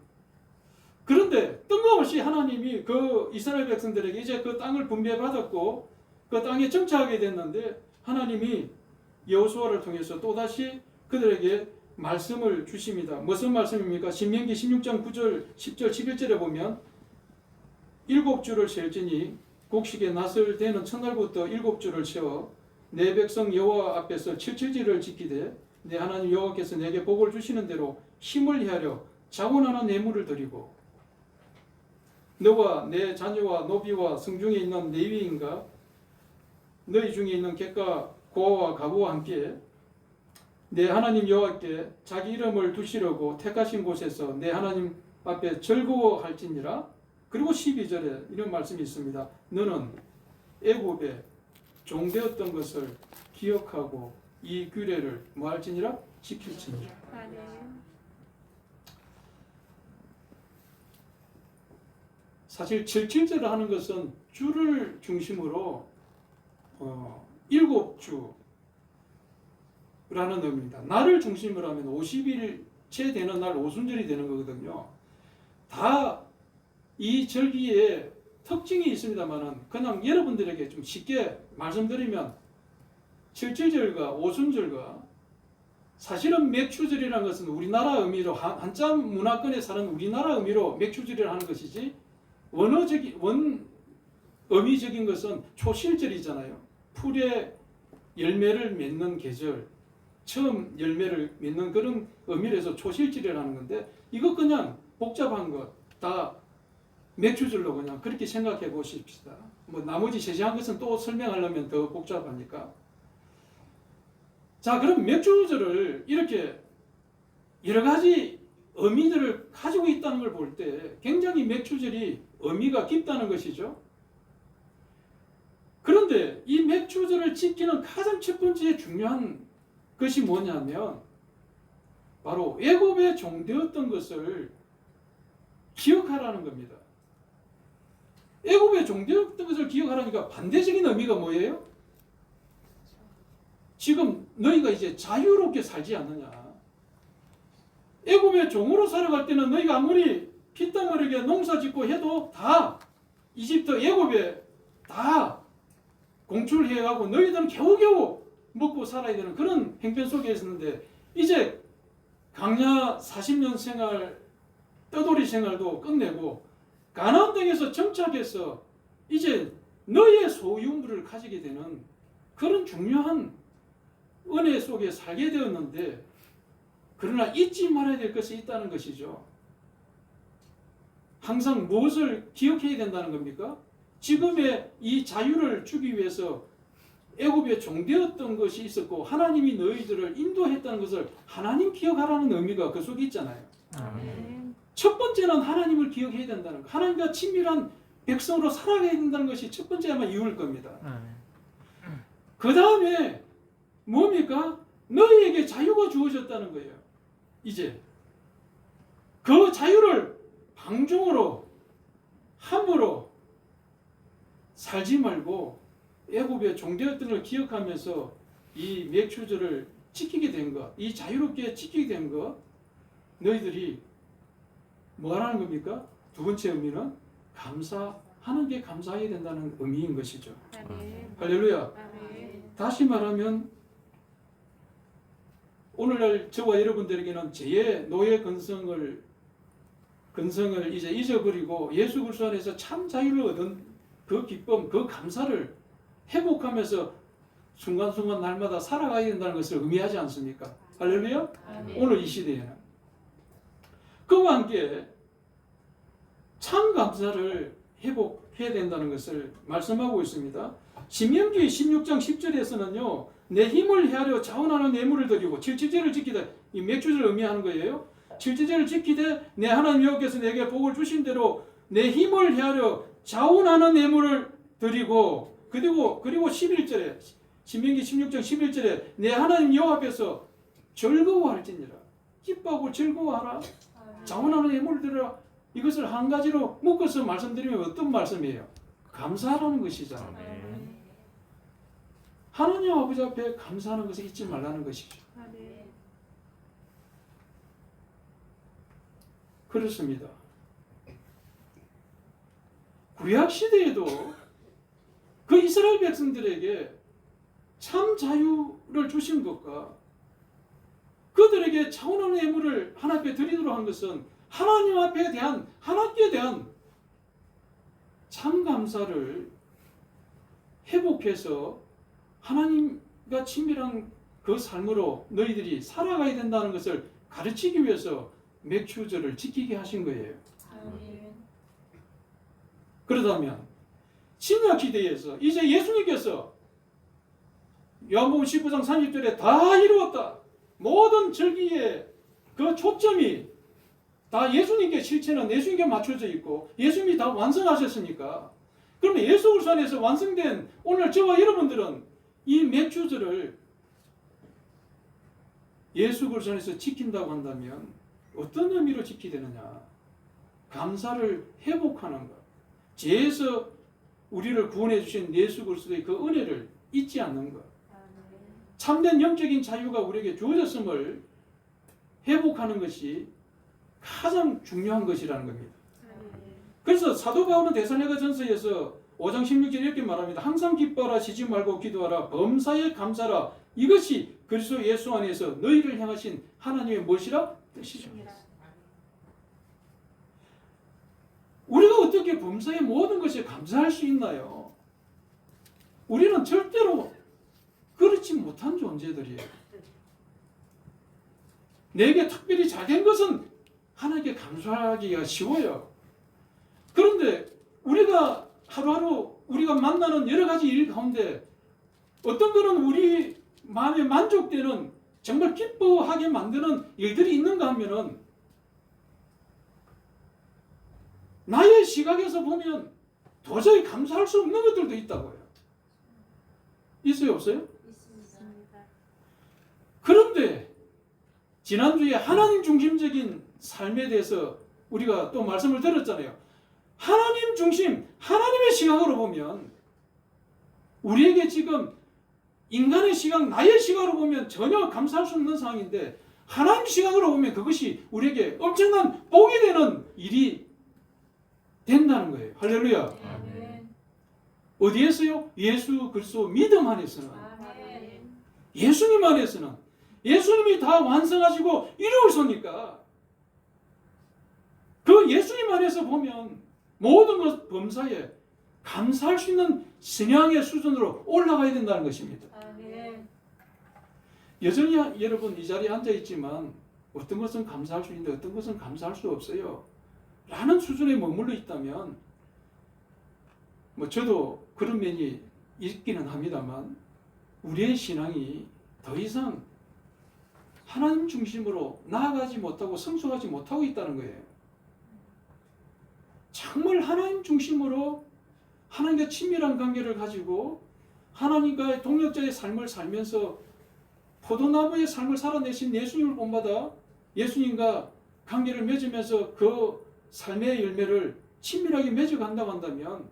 그런데 뜬금없이 하나님이 그 이스라엘 백성들에게 이제 그 땅을 분배받았고 그 땅에 정착하게 됐는데 하나님이 여호수아를 통해서 또다시 그들에게 말씀을 주십니다. 무슨 말씀입니까? 신명기 16장 9절, 10절, 11절에 보면 7주를 셀지니 곡식에 낫을 대는 첫날부터 7주를 세워 내 백성 여호와 앞에서 7일을 지키되 내 하나님 여호와께서 내게 복을 주시는 대로 힘을 헤아려 자원하는 예물을 드리고 너와 내 자녀와 노비와 성중에 있는 레위인과 너희 중에 있는 객과 고아와 가부와 함께 내 하나님 여호와께 자기 이름을 두시려고 택하신 곳에서 내 하나님 앞에 즐거워할지니라. 그리고 12절에 이런 말씀이 있습니다. 너는 애굽에 종되었던 것을 기억하고 이 규례를 뭐할지니라? 지킬지니라. 사실 77절을 하는 것은 주를 중심으로 7주라는 의미입니다. 날을 중심으로 하면 50일째 되는 날 오순절이 되는 거거든요. 다 이 절기에 특징이 있습니다만은 그냥 여러분들에게 좀 쉽게 말씀드리면 77절과 오순절과 사실은 맥주절이라는 것은 우리나라 의미로 한자 문화권에 사는 우리나라 의미로 맥주절이라 하는 것이지 원어적인 의미적인 것은 초실절이잖아요. 풀의 열매를 맺는 계절, 처음 열매를 맺는 그런 의미로 해서 초실질이라는 건데 이거 그냥 복잡한 것 다 맥주절로 그냥 그렇게 생각해 보십시다. 뭐 나머지 세세한 것은 또 설명하려면 더 복잡하니까. 자, 그럼 맥주절을 이렇게 여러 가지 의미들을 가지고 있다는 걸 볼 때 굉장히 맥주절이 의미가 깊다는 것이죠. 그런데 이 맥주절을 지키는 가장 첫 번째 중요한 것이 뭐냐면 바로 애굽의 종되었던 것을 기억하라는 겁니다. 애굽의 종되었던 것을 기억하라니까 반대적인 의미가 뭐예요? 지금 너희가 이제 자유롭게 살지 않느냐. 애굽의 종으로 살아갈 때는 너희가 아무리 피땀 흘리게 농사 짓고 해도 다 이집트 애굽에 다 공출해가고 너희들은 겨우겨우 먹고 살아야 되는 그런 행편 속에 있었는데 이제 광야 40년 생활 떠돌이 생활도 끝내고 가나안 땅에서 정착해서 이제 너희의 소유물을 가지게 되는 그런 중요한 은혜 속에 살게 되었는데 그러나 잊지 말아야 될 것이 있다는 것이죠. 항상 무엇을 기억해야 된다는 겁니까? 지금의 이 자유를 주기 위해서 애굽에 종되었던 것이 있었고 하나님이 너희들을 인도했다는 것을 하나님 기억하라는 의미가 그 속에 있잖아요. 첫 번째는 하나님을 기억해야 된다는 것. 하나님과 친밀한 백성으로 살아가야 된다는 것이 첫 번째 아마 이유일 겁니다. 그 다음에 뭡니까? 너희에게 자유가 주어졌다는 거예요. 이제 그 자유를 방종으로 함부로 살지 말고 애굽의 종되었던 걸 기억하면서 이 맥주절을 지키게 된 것, 이 자유롭게 지키게 된 것, 너희들이 뭐라는 겁니까? 두 번째 의미는 감사하는 게 감사해야 된다는 의미인 것이죠. 할렐루야. 다시 말하면 오늘날 저와 여러분들에게는 죄의 노예 근성을 이제 잊어버리고 예수 그리스도 안에서 참 자유를 얻은 그 기쁨, 그 감사를 회복하면서 순간순간 날마다 살아가야 된다는 것을 의미하지 않습니까? 할렐루야? 오늘 이 시대에는. 그와 함께 참 감사를 회복해야 된다는 것을 말씀하고 있습니다. 신명기 16장 10절에서는요. 내 힘을 헤아려 자원하는 예물을 드리고 칠칠제를 지키되 이 맥주절을 의미하는 거예요. 칠칠제를 지키되 내 하나님 여호와께서 내게 복을 주신 대로 내 힘을 헤아려 자원하는 예물을 드리고 그리고 11절에 신명기 16장 11절에 내 하나님 여호와 앞에서 즐거워할지니라. 기뻐하고 즐거워하라. 자원하는 예물을 드리라. 이것을 한 가지로 묶어서 말씀드리면 어떤 말씀이에요? 감사하라는 것이잖아요. 하나님 아버지 앞에 감사하는 것을 잊지 말라는 것이죠. 그렇습니다. 구약 시대에도 그 이스라엘 백성들에게 참 자유를 주신 것과 그들에게 차원하는 예물을 하나님께 드리도록 한 것은 하나님 앞에 대한 하나님께 대한 참 감사를 회복해서 하나님과 친밀한 그 삶으로 너희들이 살아가야 된다는 것을 가르치기 위해서 맥주절을 지키게 하신 거예요. 그러다면 신약 시대에서 이제 예수님께서 요한복음 19장 30절에 다 이루었다. 모든 절기의 그 초점이 다 예수님께 실체는 예수님께 맞춰져 있고 예수님이 다 완성하셨으니까 그러면 예수 그리스도 안에서 완성된 오늘 저와 여러분들은 이 맥주절을 예수 그리스도 안에서 지킨다고 한다면 어떤 의미로 지키게 되느냐? 감사를 회복하는 것. 죄에서 우리를 구원해 주신 예수 그리스도의 그 은혜를 잊지 않는 것. 참된 영적인 자유가 우리에게 주어졌음을 회복하는 것이 가장 중요한 것이라는 겁니다. 그래서 사도 바울은 데살로니가전서에서 5장 16절 이렇게 말합니다. 항상 기뻐하라, 쉬지 말고 기도하라, 범사에 감사하라. 이것이 그리스도 예수 안에서 너희를 향하신 하나님의 무엇이라? 뜻이라. 우리가 어떻게 범사의 모든 것에 감사할 수 있나요? 우리는 절대로 그렇지 못한 존재들이에요. 내게 특별히 잘된 것은 하나님께 감사하기가 쉬워요. 그런데 우리가 하루하루 우리가 만나는 여러 가지 일 가운데 어떤 거는 우리 마음에 만족되는 정말 기뻐하게 만드는 일들이 있는가 하면은 나의 시각에서 보면 도저히 감사할 수 없는 것들도 있다고요. 있어요, 없어요? 있습니다. 그런데 지난주에 하나님 중심적인 삶에 대해서 우리가 또 말씀을 들었잖아요. 하나님 중심, 하나님의 시각으로 보면 우리에게 지금 인간의 시각, 나의 시각으로 보면 전혀 감사할 수 없는 상황인데 하나님 시각으로 보면 그것이 우리에게 엄청난 복이 되는 일이 된다는 거예요. 할렐루야. 아멘. 어디에서요? 예수 그리스도 믿음 안에서는, 아멘. 예수님 안에서는, 예수님이 다 완성하시고 이루셨으니까 그 예수님 안에서 보면 모든 것 범사에 감사할 수 있는 신앙의 수준으로 올라가야 된다는 것입니다. 아멘. 여전히 여러분 이 자리에 앉아 있지만 어떤 것은 감사할 수 있는데 어떤 것은 감사할 수 없어요 라는 수준에 머물러 있다면 뭐 저도 그런 면이 있기는 합니다만 우리의 신앙이 더 이상 하나님 중심으로 나아가지 못하고 성숙하지 못하고 있다는 거예요. 정말 하나님 중심으로 하나님과 친밀한 관계를 가지고 하나님과의 동역자의 삶을 살면서 포도나무의 삶을 살아내신 예수님을 본받아 예수님과 관계를 맺으면서 그 삶의 열매를 친밀하게 맺어간다고 한다면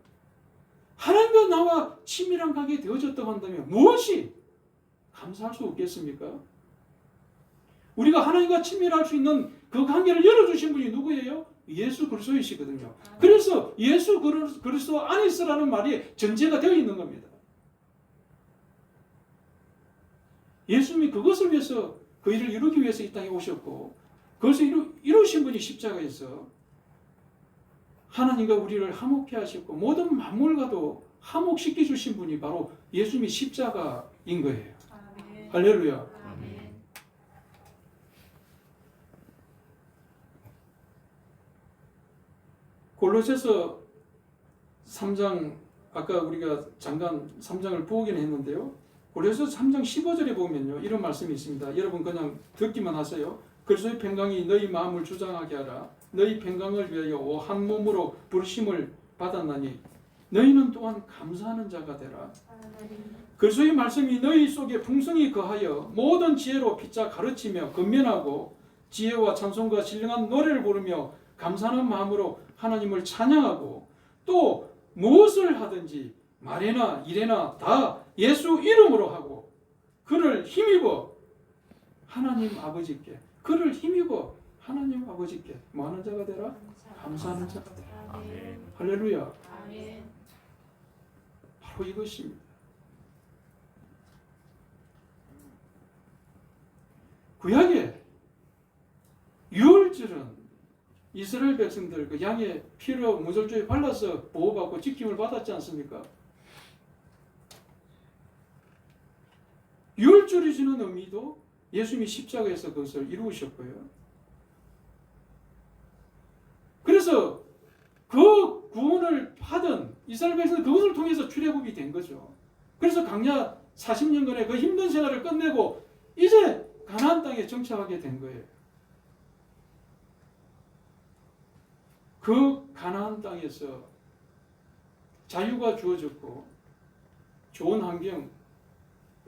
하나님과 나와 친밀한 관계가 되어졌다고 한다면 무엇이 감사할 수 없겠습니까? 우리가 하나님과 친밀할 수 있는 그 관계를 열어주신 분이 누구예요? 예수 그리스도이시거든요. 그래서 예수 그리스도 안에 있으라는 말이 전제가 되어 있는 겁니다. 예수님이 그것을 위해서 그 일을 이루기 위해서 이 땅에 오셨고 그것을 이루신 분이 십자가에서 하나님과 우리를 화목케 하셨고 모든 만물과도 화목시켜 주신 분이 바로 예수님이 십자가인 거예요. 아멘. 할렐루야. 아멘. 골로새서 3장 아까 우리가 잠깐 3장을 보긴 했는데요. 골로새서 3장 15절에 보면요. 이런 말씀이 있습니다. 여러분 그냥 듣기만 하세요. 그리스도의 평강이 너희 마음을 주장하게 하라. 너희 평강을 위하여 한 몸으로 부르심을 받았나니 너희는 또한 감사하는 자가 되라. 그리스도의 말씀이 너희 속에 풍성히 거하여 모든 지혜로 피차 가르치며 건면하고 지혜와 찬송과 신령한 노래를 부르며 감사하는 마음으로 하나님을 찬양하고 또 무엇을 하든지 말이나 일이나 다 예수 이름으로 하고 그를 힘입어 하나님 아버지께 그를 힘입어 하나님 아버지께 뭐하는 자가 되라? 감사하는 자가 되라. 아멘. 할렐루야. 아멘. 바로 이것입니다. 구약에 유월절은 이스라엘 백성들 그 양의 피로 무절주에 발라서 보호받고 지킴을 받았지 않습니까? 유월절이 주는 의미도 예수님이 십자가에서 그것을 이루셨고요. 그래서 그 구원을 받은 이스라엘 백성은 그것을 통해서 출애굽이 된 거죠. 그래서 광야 40년간의 그 힘든 생활을 끝내고 이제 가나안 땅에 정착하게 된 거예요. 그 가나안 땅에서 자유가 주어졌고 좋은 환경,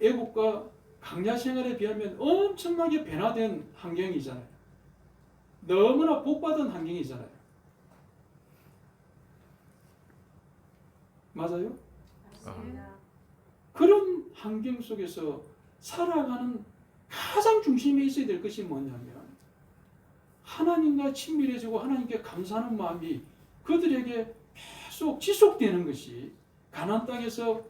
애국과 광야 생활에 비하면 엄청나게 변화된 환경이잖아요. 너무나 복받은 환경이잖아요. 맞아요? 맞습니다. 그런 환경 속에서 살아가는 가장 중심에 있어야 될 것이 뭐냐면 하나님과 친밀해지고 하나님께 감사하는 마음이 그들에게 계속 지속되는 것이 가나안 땅에서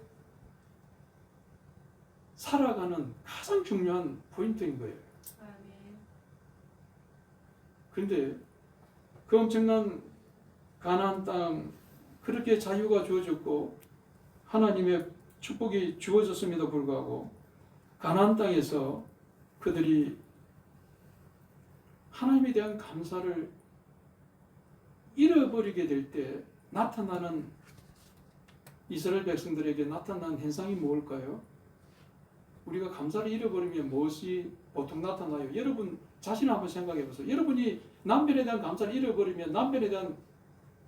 살아가는 가장 중요한 포인트인 거예요. 아멘. 그런데 그 엄청난 가나안 땅 그렇게 자유가 주어졌고 하나님의 축복이 주어졌음에도 불구하고 가나안 땅에서 그들이 하나님에 대한 감사를 잃어버리게 될 때 나타나는 이스라엘 백성들에게 나타난 현상이 뭘까요? 우리가 감사를 잃어버리면 무엇이 보통 나타나요? 여러분 자신 한번 생각해 보세요. 여러분이 남편에 대한 감사를 잃어버리면 남편에 대한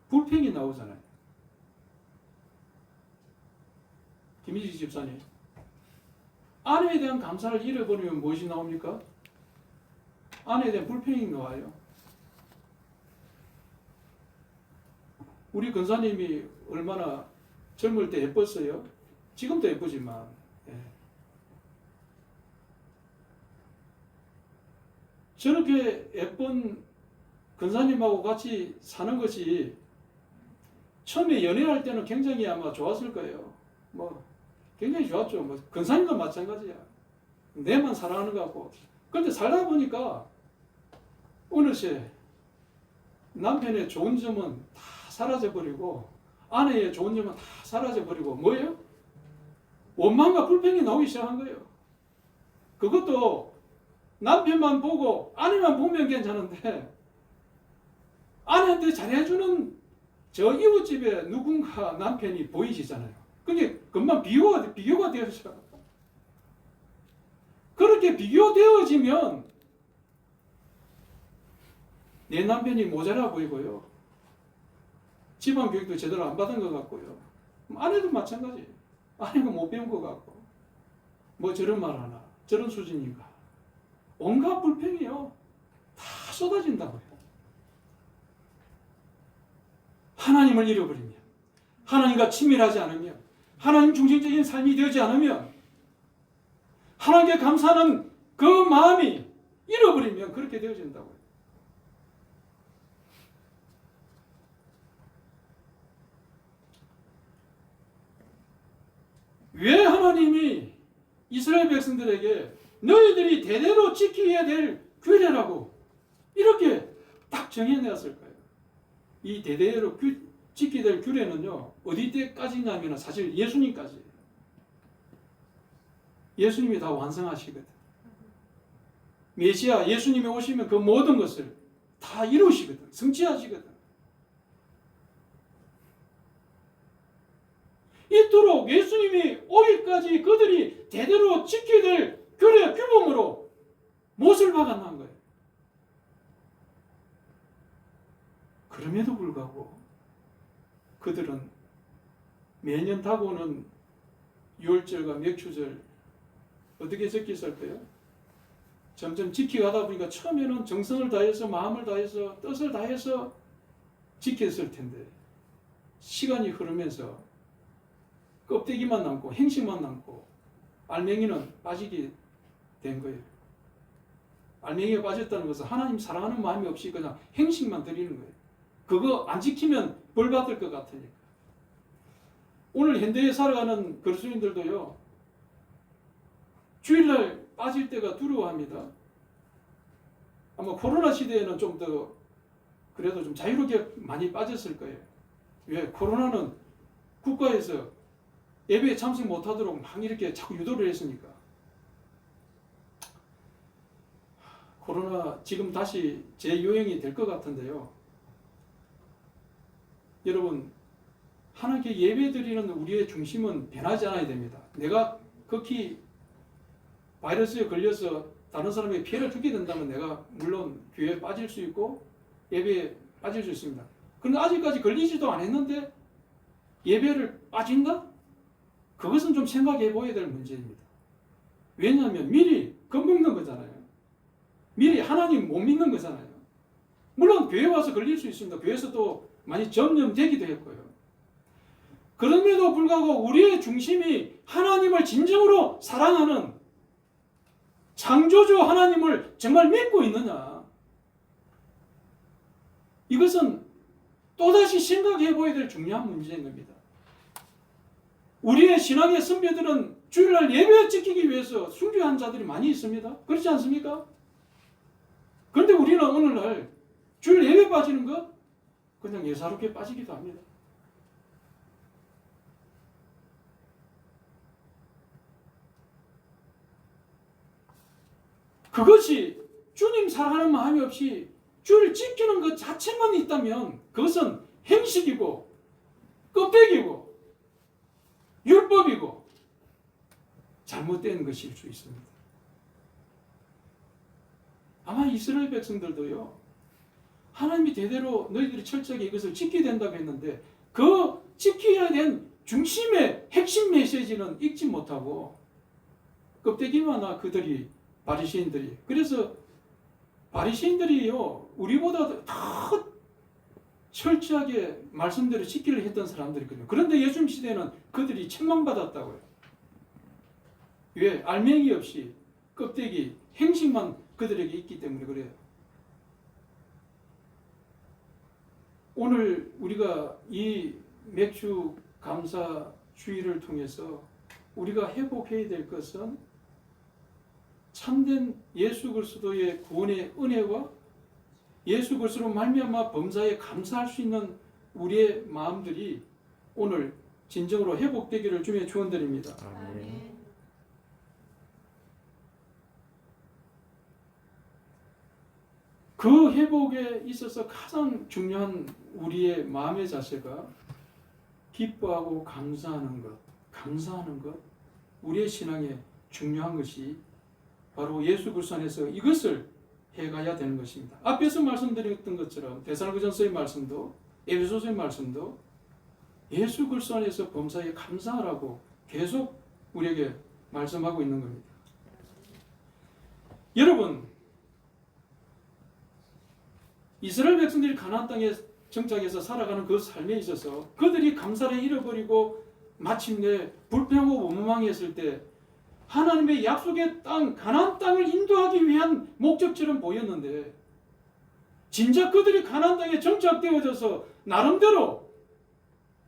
불평이 나오잖아요. 김희지 집사님, 아내에 대한 감사를 잃어버리면 무엇이 나옵니까? 아내에 대한 불평이 나와요. 우리 권사님이 얼마나 젊을 때 예뻤어요. 지금도 예쁘지만 저렇게 예쁜 권사님하고 같이 사는 것이 처음에 연애할 때는 굉장히 아마 좋았을 거예요. 뭐 굉장히 좋았죠. 뭐 권사님도 마찬가지야. 내만 사랑하는 것 같고. 그런데 살다 보니까 어느새 남편의 좋은 점은 다 사라져버리고 아내의 좋은 점은 다 사라져버리고 뭐예요? 원망과 불평이 나오기 시작한 거예요. 그것도 남편만 보고 아내만 보면 괜찮은데 아내한테 잘해주는 저 이웃집에 누군가 남편이 보이시잖아요. 그게 금방 비교가 되어져. 그렇게 비교되어지면 내 남편이 모자라 보이고요. 집안 교육도 제대로 안 받은 것 같고요. 아내도 마찬가지. 아내가 못 배운 것 같고. 뭐 저런 말 하나, 저런 수준인가. 온갖 불평이요. 다 쏟아진다고요. 하나님을 잃어버리면, 하나님과 친밀하지 않으면, 하나님 중심적인 삶이 되지 않으면, 하나님께 감사하는 그 마음이 잃어버리면 그렇게 되어진다고요. 왜 하나님이 이스라엘 백성들에게 너희들이 대대로 지켜야 될 규례라고 이렇게 딱 정해놨을까요? 이 대대로 지켜야 될 규례는요, 어디 때까지냐면 사실 예수님까지. 예수님이 다 완성하시거든. 메시아 예수님이 오시면 그 모든 것을 다 이루시거든. 성취하시거든. 이토록 예수님이 오기까지 그들이 대대로 지켜야 될 규례 규범으로 못을 박아놓은 거예요. 그럼에도 불구하고 그들은 매년 다가오는 유월절과 맥주절 어떻게 적혀 있을까요? 점점 지켜가다 보니까 처음에는 정성을 다해서 마음을 다해서 뜻을 다해서 지켰을 텐데 시간이 흐르면서 껍데기만 남고 행식만 남고 알맹이는 빠지게 된 거예요. 알맹이가 빠졌다는 것은 하나님 사랑하는 마음이 없이 그냥 행식만 드리는 거예요. 그거 안 지키면 벌 받을 것 같으니까. 오늘 현대에 살아가는 그리스도인들도요, 주일날 빠질 때가 두려워합니다. 아마 코로나 시대에는 좀 더 그래도 좀 자유롭게 많이 빠졌을 거예요. 왜? 코로나는 국가에서 예배에 참석 못하도록 막 이렇게 자꾸 유도를 했으니까. 코로나 지금 다시 재유행이 될 것 같은데요. 여러분, 하나님께 예배 드리는 우리의 중심은 변하지 않아야 됩니다. 내가 극히 바이러스에 걸려서 다른 사람에게 피해를 주게 된다면 내가 물론 교회에 빠질 수 있고 예배에 빠질 수 있습니다. 그런데 아직까지 걸리지도 않았는데 예배를 빠진다? 그것은 좀 생각해 보아야 될 문제입니다. 왜냐하면 미리 겁먹는 거잖아요. 미리 하나님 못 믿는 거잖아요. 물론 교회 와서 걸릴 수 있습니다. 교회에서 또 많이 점령되기도 했고요. 그럼에도 불구하고 우리의 중심이 하나님을 진정으로 사랑하는 창조주 하나님을 정말 믿고 있느냐, 이것은 또다시 생각해 보아야 될 중요한 문제인 겁니다. 우리의 신앙의 선배들은 주일날 예배 지키기 위해서 순교한 자들이 많이 있습니다. 그렇지 않습니까? 그런데 우리는 오늘날 주일 예배 빠지는 것 그냥 예사롭게 빠지기도 합니다. 그것이 주님 사랑하는 마음이 없이 주를 지키는 것 자체만 있다면 그것은 행식이고 껍데기고 율법이고 잘못된 것일 수 있습니다. 아마 이스라엘 백성들도요, 하나님이 대대로 너희들이 철저하게 이것을 지켜야 된다고 했는데 그 지켜야 된 중심의 핵심 메시지는 읽지 못하고 껍데기만 그들이 바리새인들이, 그래서 바리새인들이요 우리보다 더 철저하게 말씀대로 지키려 했던 사람들이거든요. 그런데 예수님 시대에는 그들이 책망받았다고요. 왜? 알맹이 없이 껍데기 행식만 그들에게 있기 때문에 그래요. 오늘 우리가 이 맥주 감사 주의를 통해서 우리가 회복해야 될 것은 참된 예수 그리스도의 구원의 은혜와 예수 그리스도로 말미암아 범사에 감사할 수 있는 우리의 마음들이 오늘 진정으로 회복되기를 주님의 축원드립니다. 아멘. 그 회복에 있어서 가장 중요한 우리의 마음의 자세가 기뻐하고 감사하는 것, 우리의 신앙에 중요한 것이 바로 예수 그리스도 안에서 이것을 해가야 되는 것입니다. 앞에서 말씀드렸던 것처럼 데살로니가전서의 말씀도 에베소서의 말씀도 예수 그리스도 안에서 범사에 감사하라고 계속 우리에게 말씀하고 있는 겁니다. 여러분, 이스라엘 백성들이 가나안 땅에 정착해서 살아가는 그 삶에 있어서 그들이 감사를 잃어버리고 마침내 불평하고 원망했을 때 하나님의 약속의 땅, 가나안 땅을 인도하기 위한 목적처럼 보였는데 진짜 그들이 가나안 땅에 정착되어져서 나름대로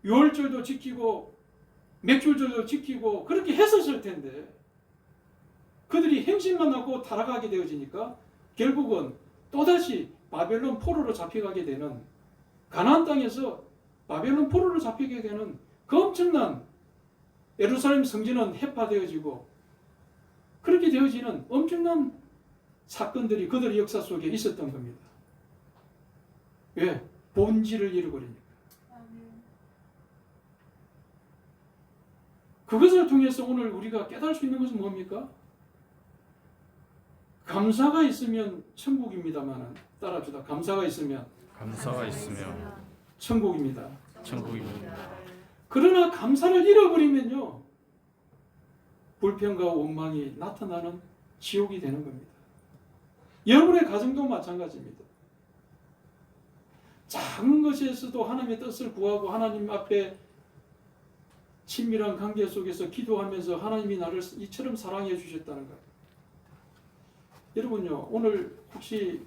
유월절도 지키고 맥주절도 지키고 그렇게 했었을 텐데 그들이 행실만 하고 타락하게 되어지니까 결국은 또다시 바벨론 포로로 잡혀가게 되는, 가나안 땅에서 바벨론 포로로 잡히게 되는 그 엄청난 예루살렘 성전은 해파되어지고 그렇게 되어지는 엄청난 사건들이 그들의 역사 속에 있었던 겁니다. 왜? 본질을 잃어버리니까. 그것을 통해서 오늘 우리가 깨달을 수 있는 것은 뭡니까? 감사가 있으면 천국입니다만, 따라합시다. 감사가 있으면 천국입니다. 천국입니다. 그러나 감사를 잃어버리면요, 불평과 원망이 나타나는 지옥이 되는 겁니다. 여러분의 가정도 마찬가지입니다. 작은 것에서도 하나님의 뜻을 구하고 하나님 앞에 친밀한 관계 속에서 기도하면서 하나님이 나를 이처럼 사랑해 주셨다는 것. 여러분요, 오늘 혹시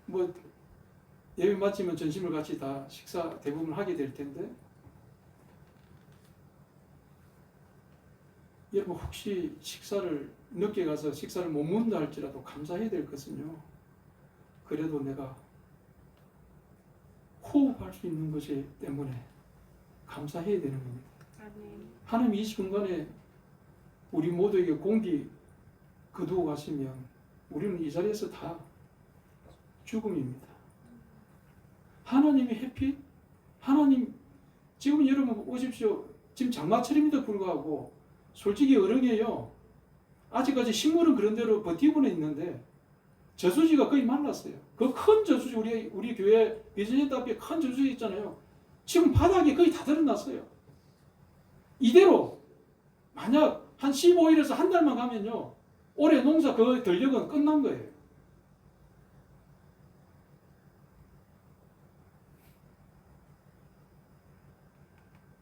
뭐 예배 마치면 점심을 같이 다 식사 대부분 하게 될 텐데, 여러분 혹시 식사를 늦게 가서 식사를 못 먹는다 할지라도 감사해야 될 것은요, 그래도 내가 호흡할 수 있는 것이 때문에 감사해야 되는 겁니다. 하나님 이 순간에 우리 모두에게 공기 거두어 가시면 우리는 이 자리에서 다 죽음입니다. 하나님이 햇빛, 하나님 지금 여러분 오십시오. 지금 장마철임에도 불구하고 솔직히 어령해요. 아직까지 식물은 그런 대로 버티고는 있는데 저수지가 거의 말랐어요. 그 큰 저수지, 우리 교회 비즈니스 앞에 큰 저수지 있잖아요. 지금 바닥이 거의 다 드러났어요. 이대로 만약 한 15일에서 한 달만 가면요, 올해 농사 그 전력은 끝난 거예요.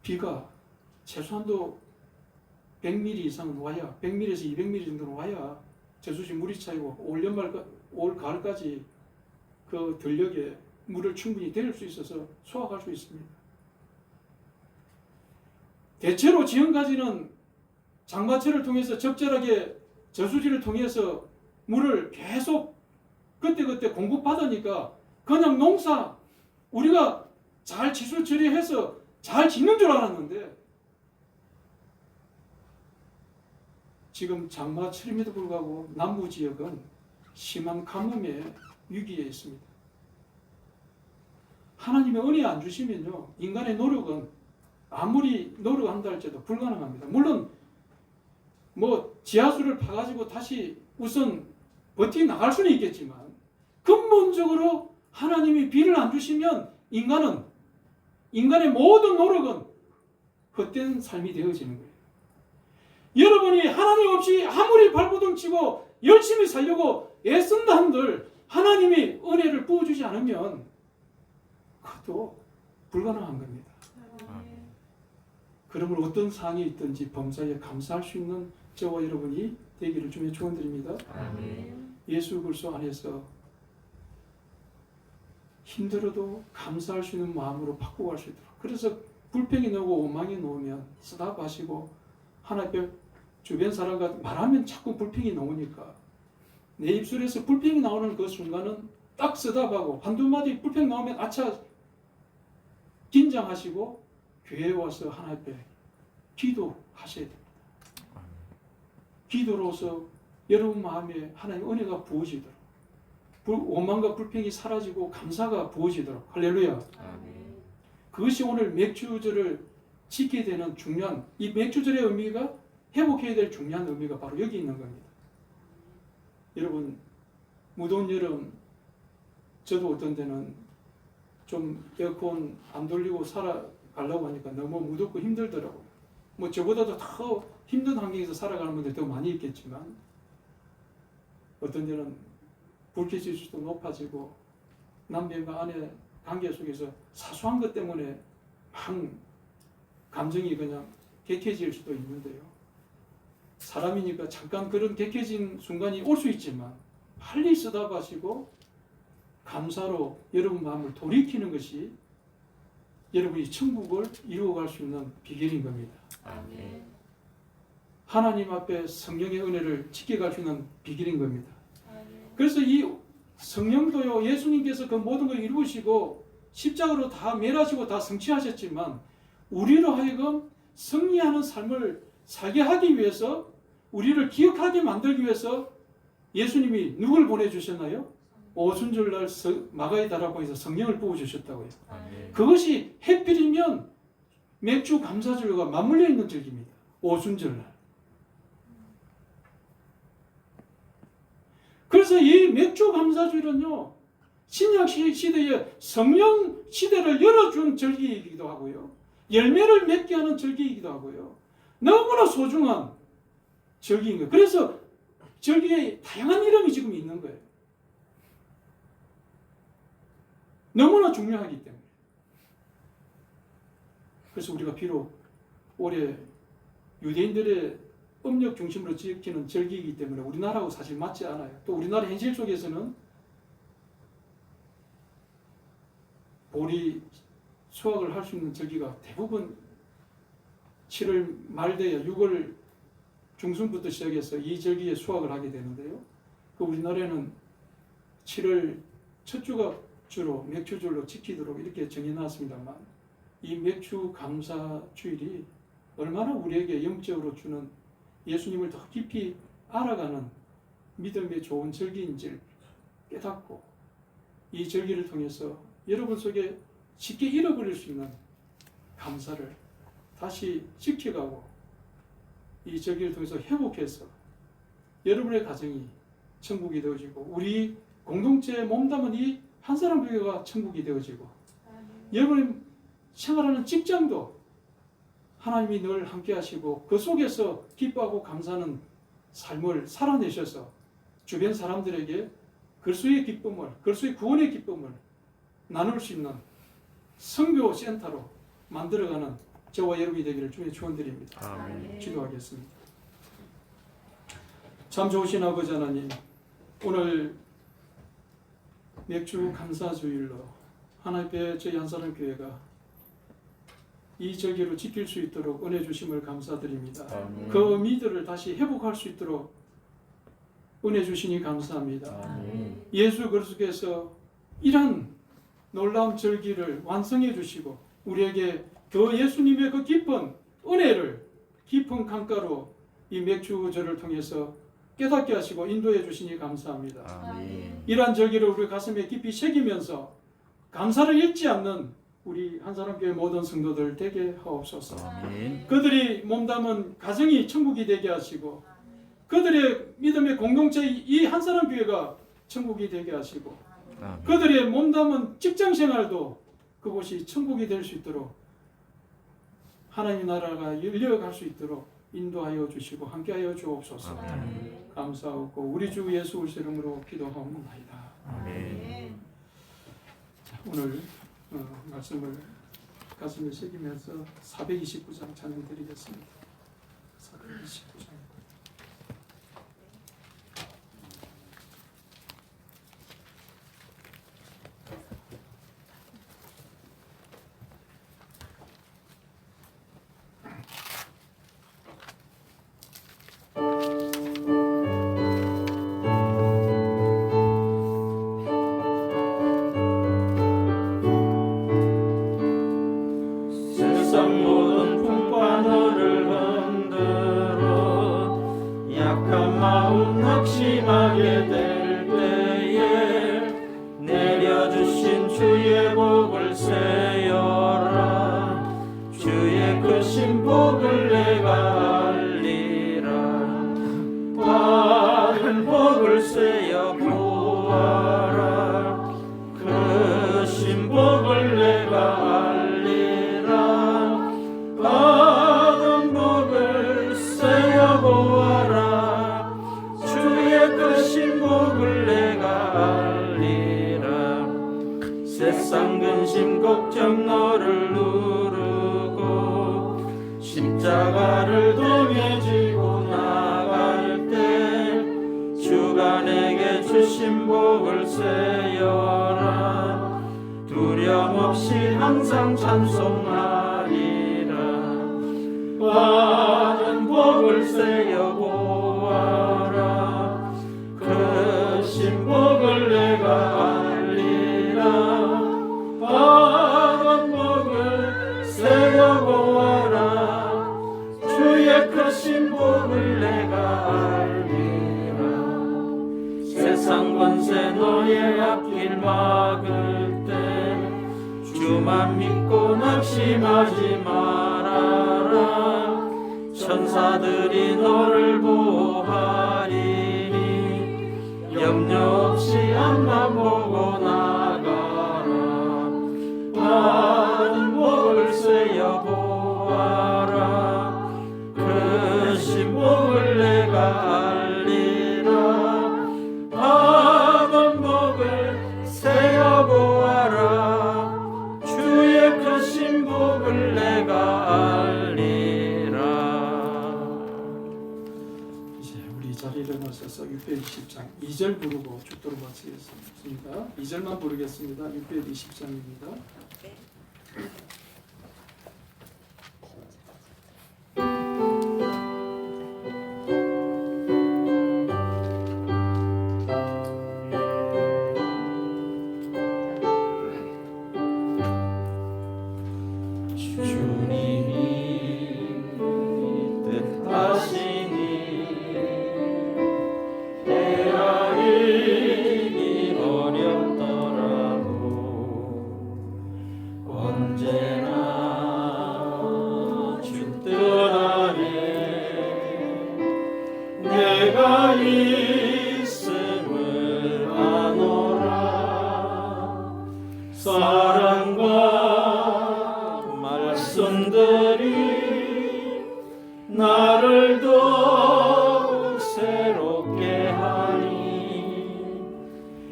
비가 최소한도 100mm 이상은 와야, 100mm에서 200mm 정도는 와야 저수지 물이 차이고 올 가을까지 그 전력에 물을 충분히 데릴 수 있어서 수확할 수 있습니다. 대체로 지금까지는 장마철을 통해서 적절하게 저수지를 통해서 물을 계속 그때그때 공급받으니까 그냥 농사 우리가 잘 지수 처리해서 잘 짓는 줄 알았는데 지금 장마철임에도 불구하고 남부 지역은 심한 가뭄의 위기에 있습니다. 하나님의 은혜 안 주시면요, 인간의 노력은 아무리 노력한다 할지라도 불가능합니다. 물론 뭐 지하수를 파가지고 다시 우선 버티 나갈 수는 있겠지만 근본적으로 하나님이 비를 안 주시면 인간의 모든 노력은 헛된 삶이 되어지는 거예요. 여러분이 하나님 없이 아무리 발버둥 치고 열심히 살려고 애쓴다 한들 하나님이 은혜를 부어주지 않으면 그것도 불가능한 겁니다. 그러므로 어떤 상황이 있든지 범사에 감사할 수 있는 저와 여러분이 되기를 주님의 축원드립니다. 예수 그리스도 안에서 힘들어도 감사할 수 있는 마음으로 바꾸고 갈 수 있도록. 그래서 불평이 나고 원망이 나오면 쓰다바시고 하나님 주변 사람과 말하면 자꾸 불평이 나오니까 내 입술에서 불평이 나오는 그 순간은 딱 쓰다바고 한두 마디 불평 나오면 아차 긴장하시고 교회에 와서 하나님 앞에 기도하셔야 됩니다. 기도로서 여러분 마음에 하나님의 은혜가 부어지도록 원망과 불평이 사라지고 감사가 부어지도록. 할렐루야. 그것이 오늘 맥주절을 지키게 되는 중요한, 이 맥주절의 의미가 회복해야 될 중요한 의미가 바로 여기 있는 겁니다. 여러분, 무더운 여름 저도 어떤 때는 좀 에어컨 안 돌리고 살아가려고 하니까 너무 무덥고 힘들더라고요. 뭐 저보다도 더 힘든 환경에서 살아가는 분들 더 많이 있겠지만 어떤 때는 불쾌지수도 높아지고 남편과 아내 관계 속에서 사소한 것 때문에 막 감정이 그냥 격해질 수도 있는데요. 사람이니까 잠깐 그런 격해진 순간이 올 수 있지만 빨리 쓰다바시고 감사로 여러분 마음을 돌이키는 것이 여러분이 천국을 이루어갈 수 있는 비결인 겁니다. 하나님 앞에 성령의 은혜를 지켜갈 수 있는 비결인 겁니다. 그래서 이 성령도요, 예수님께서 그 모든 걸 이루시고 십자가로 다 멸하시고 다 성취하셨지만 우리로 하여금 승리하는 삶을 살게 하기 위해서, 우리를 기억하게 만들기 위해서 예수님이 누굴 보내주셨나요? 오순절날 마가의 다락방에서 성령을 부어주셨다고요. 그것이 해필이면 맥주 감사절과 맞물려 있는 절기입니다. 오순절날. 그래서 이 맥주 감사주일은요, 신약 시대에 성령 시대를 열어준 절기이기도 하고요, 열매를 맺게 하는 절기이기도 하고요, 너무나 소중한 절기인 거예요. 그래서 절기에 다양한 이름이 지금 있는 거예요. 너무나 중요하기 때문에. 그래서 우리가 비록 올해 유대인들의 음력 중심으로 지키는 절기이기 때문에 우리나라하고 사실 맞지 않아요. 또 우리나라 현실 속에서는 보리 수확을 할 수 있는 절기가 대부분 7월 말되어 6월 중순부터 시작해서 이 절기에 수확을 하게 되는데요. 그 우리나라에는 7월 첫 주가 주로 맥주절로 지키도록 이렇게 정해놨습니다만, 이 맥주 감사 주일이 얼마나 우리에게 영적으로 주는, 예수님을 더 깊이 알아가는 믿음의 좋은 절기인지를 깨닫고 이 절기를 통해서 여러분 속에 쉽게 잃어버릴 수 있는 감사를 다시 지켜가고 이 절기를 통해서 회복해서 여러분의 가정이 천국이 되어지고 우리 공동체에 몸담은 이 한 사람 교회가 천국이 되어지고 여러분이 생활하는 직장도 하나님이 늘 함께 하시고 그 속에서 기뻐하고 감사하는 삶을 살아내셔서 주변 사람들에게 그리스도의 기쁨을, 그리스도의 구원의 기쁨을 나눌 수 있는 선교 센터로 만들어가는 저와 여러분이 되기를 주님의 축원드립니다. 기도하겠습니다. 참 좋으신 아버지 하나님, 오늘 맥주 감사주일로 하나님께 저희 한사람 교회가 이 절기로 지킬 수 있도록 은혜 주심을 감사드립니다. 그 의미들을 다시 회복할 수 있도록 은혜 주시니 감사합니다. 예수 그리스도께서 이런 놀라운 절기를 완성해 주시고 우리에게 그 예수님의 그 깊은 은혜를 깊은 강가로 이 맥주절을 통해서 깨닫게 하시고 인도해 주시니 감사합니다. 아멘. 이러한 절기를 우리 가슴에 깊이 새기면서 감사를 잊지 않는 우리 한사람교회 모든 성도들 되게 하옵소서. 아멘. 그들이 몸담은 가정이 천국이 되게 하시고 그들의 믿음의 공동체 이 한사람교회가 천국이 되게 하시고 아멘. 그들의 몸담은 직장생활도 그곳이 천국이 될 수 있도록 하나님 나라가 열려갈 수 있도록 인도하여 주시고 함께하여 주옵소서. 감사하고 우리 주 예수 그리스도 이름으로 기도하옵나이다. 아멘. 자, 오늘 말씀을 가슴에 새기면서 429장 찬양 드리겠습니다. 429장. 세상 모든 풍파너를 흔들어 약한 마음 낙심하게 될 때에 내려주신 주의 복을 세어라. 주의 크신 복을 내가 알리라. 받은 복을 세어 보아라. 크신 복을 내가 알리라. 받은 복을 세어 보아라. 주의 크신 복을 내가 알리라. 세상 근심 걱정 너를 누르고 십자가를 등에 지고 나갈 때 주가 내게 주신 복을 세어라. 두려움 없이 항상 찬송하리라. 받은 복을 세어 보아라. 크신 복을 내가 알리라. 받은 복을 세어 보아라. 주의 크신 복을 내가 알리라. 세상 권세 너의 앞길 막을 때 주만 믿고 낙심하지 말아라. 천사들이 너를 보호하리니 염려 없이 앞만 보고 나가라. 받은 복을 세어 보아라. 크신 복을 내가 알리라. 받은 복을 세어 보아라. 주의 크신 복을 내가 알리라. 이제 우리 자리를 일어나셔서 620장 2절 부르고 죽도록 마치겠습니다. 2절만 부르겠습니다. 620장입니다. 주님이 뜻하시니 헤아리기 어렵더라도 언제나 주 뜻 안에 내가 있음을 아노라. 사랑과 말씀들이 나를 더욱 새롭게 하니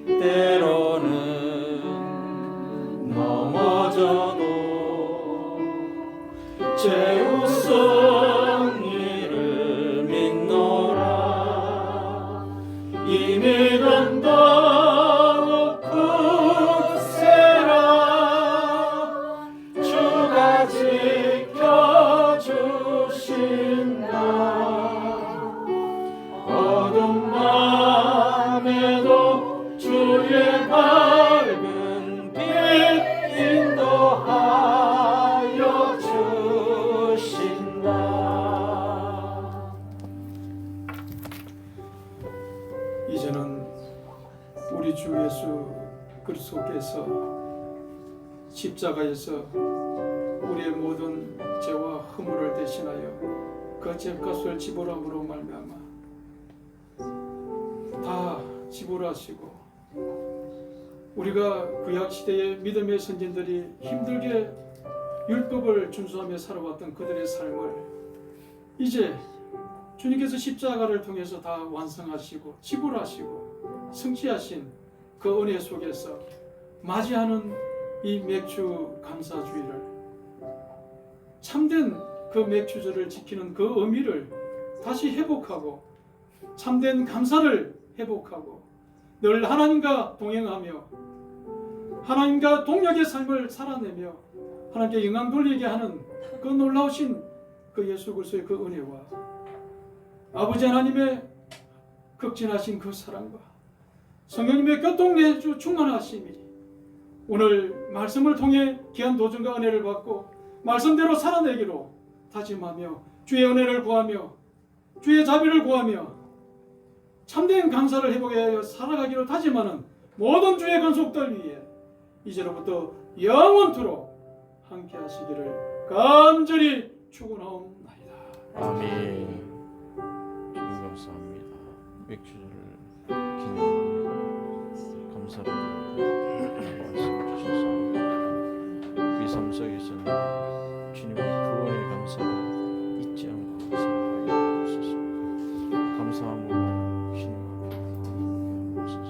때로는 넘어져도 죄우선 이를 믿노라. 이 믿음 더욱 굳세라. 주가 지켜주신다. 어두운 밤에도 주의 밝은 빛 인도하여 주신다. 우리 주 예수 그리스도께서 십자가에서 우리의 모든 죄와 허물을 대신하여 그 죄값을 지불함으로 말미암아 다 지불하시고, 우리가 구약 시대의 믿음의 선진들이 힘들게 율법을 준수하며 살아왔던 그들의 삶을 이제 주님께서 십자가를 통해서 다 완성하시고 지불하시고 성취하신 그 은혜 속에서 맞이하는 이 맥주 감사주의를, 참된 그 맥주절을 지키는 그 의미를 다시 회복하고 참된 감사를 회복하고 늘 하나님과 동행하며 하나님과 동력의 삶을 살아내며 하나님께 영광 돌리게 하는 그 놀라우신 그 예수 그리스도의 그 은혜와 아버지 하나님의 극진하신 그 사랑과 성령님의 교통내주 충만하심이 오늘 말씀을 통해 귀한 도전과 은혜를 받고 말씀대로 살아내기로 다짐하며 주의 은혜를 구하며 주의 자비를 구하며 참된 감사를 회복하여 살아가기로 다짐하는 모든 주의 건속들 위해 이제로부터 영원토록 함께 하시기를 간절히 축원하옵나이다. 아멘. 주님 감사합니다. 맥주를 기념하며 감사를 말씀해 주셔서 우리 삶 속에서는 주님의 구원의 감사를 잊지 않고 살아가야 하소서. 감사함으로 신앙하며 하소서.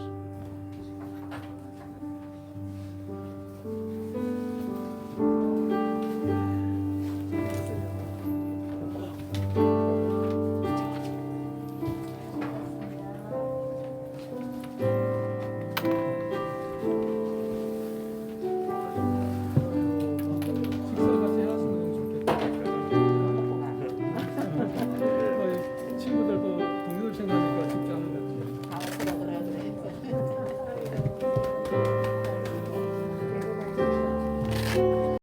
식사 같이 하시면 좋겠다. 친구들도 동료들 생각하니까 쉽지 않은 것 같아요.